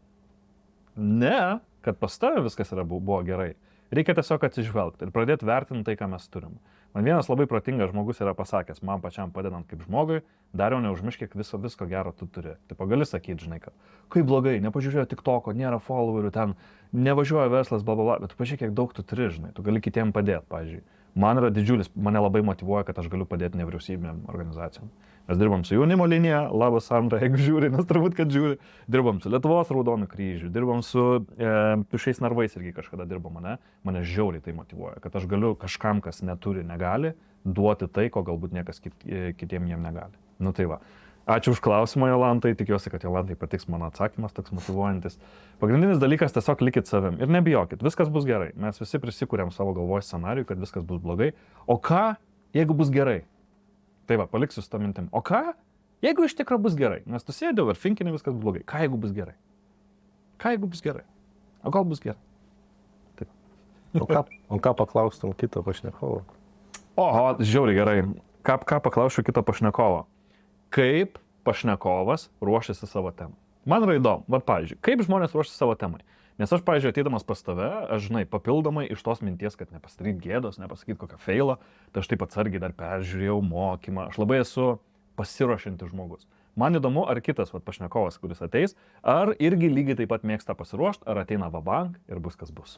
ne, kad pas tave viskas buvo gerai. Reikia tiesiog atsižvelgti ir pradėti vertinti tai, ką mes turim. Man vienas labai protingas žmogus yra pasakęs, man pačiam padedant kaip žmogui, Dariau, neužmiršk, kiek visko gero tu turi. Taip gali sakyti, žinai, kad kaip blogai, nepažiūrėjo TikToko, nėra followerių, ten nevažiuoja verslas, blablabla, bet pažiūrėk, kiek daug tu turi, žinai, tu gali kitiem padėti, pavyzdžiui. Man yra didžiulis, mane labai motyvuoja, kad aš galiu padėti nevyriausybinėm organizacijom. Mes dirbam su jaunimo linija, labas Sandra, jeigu žiūri, nes turbūt, kad žiūri. Dirbam su Lietuvos Raudonu kryžiu, dirbam su Tuščiais narvais irgi kažkada dirbam, mane žiauriai tai motyvuoja, kad aš galiu kažkam, kas neturi, negali, duoti tai, ko galbūt niekas kitiem jiem negali. Nu tai va. Ačiū už klausimą, Jolantai. Tikiuosi, kad Jolantai patiks mano atsakymas, toks motivuojantis. Pagrindinis dalykas - tiesiog likit savim ir nebijokit. Viskas bus gerai. Mes visi prisikūrėm savo galvoje scenarijų, kad viskas bus blogai. O ką, jeigu bus gerai? Tai va, paliksiu su tą mintim. O ką, jeigu iš tikrųjų bus gerai? Nes tu sėdėjau ir finkini viskas blogai. Ką, jeigu bus gerai? Ką, jeigu bus gerai? O gal bus gerai? Taip. O ką paklaustum kito pašnekovo? Oho, žiauriai gerai. Ką paklausčiau kito pašnekovo? Kaip pašnekovas ruošiasi savo temą? Man yra įdomu, va, pavyzdžiui, kaip žmonės ruošiasi savo temai. Nes aš, pavyzdžiui, ateidamas pas tave, aš žinai, papildomai iš tos minties, kad nepasidaryt gėdos, nepasakyti kokią feilą, tai aš taip atsargiai dar peržiūrėjau mokymą. Aš labai esu pasiruošiantis žmogus. Man įdomu, ar kitas va, pašnekovas, kuris ateis, ar irgi lygiai taip pat mėgsta pasiruošti, ar ateina vabank ir bus kas bus.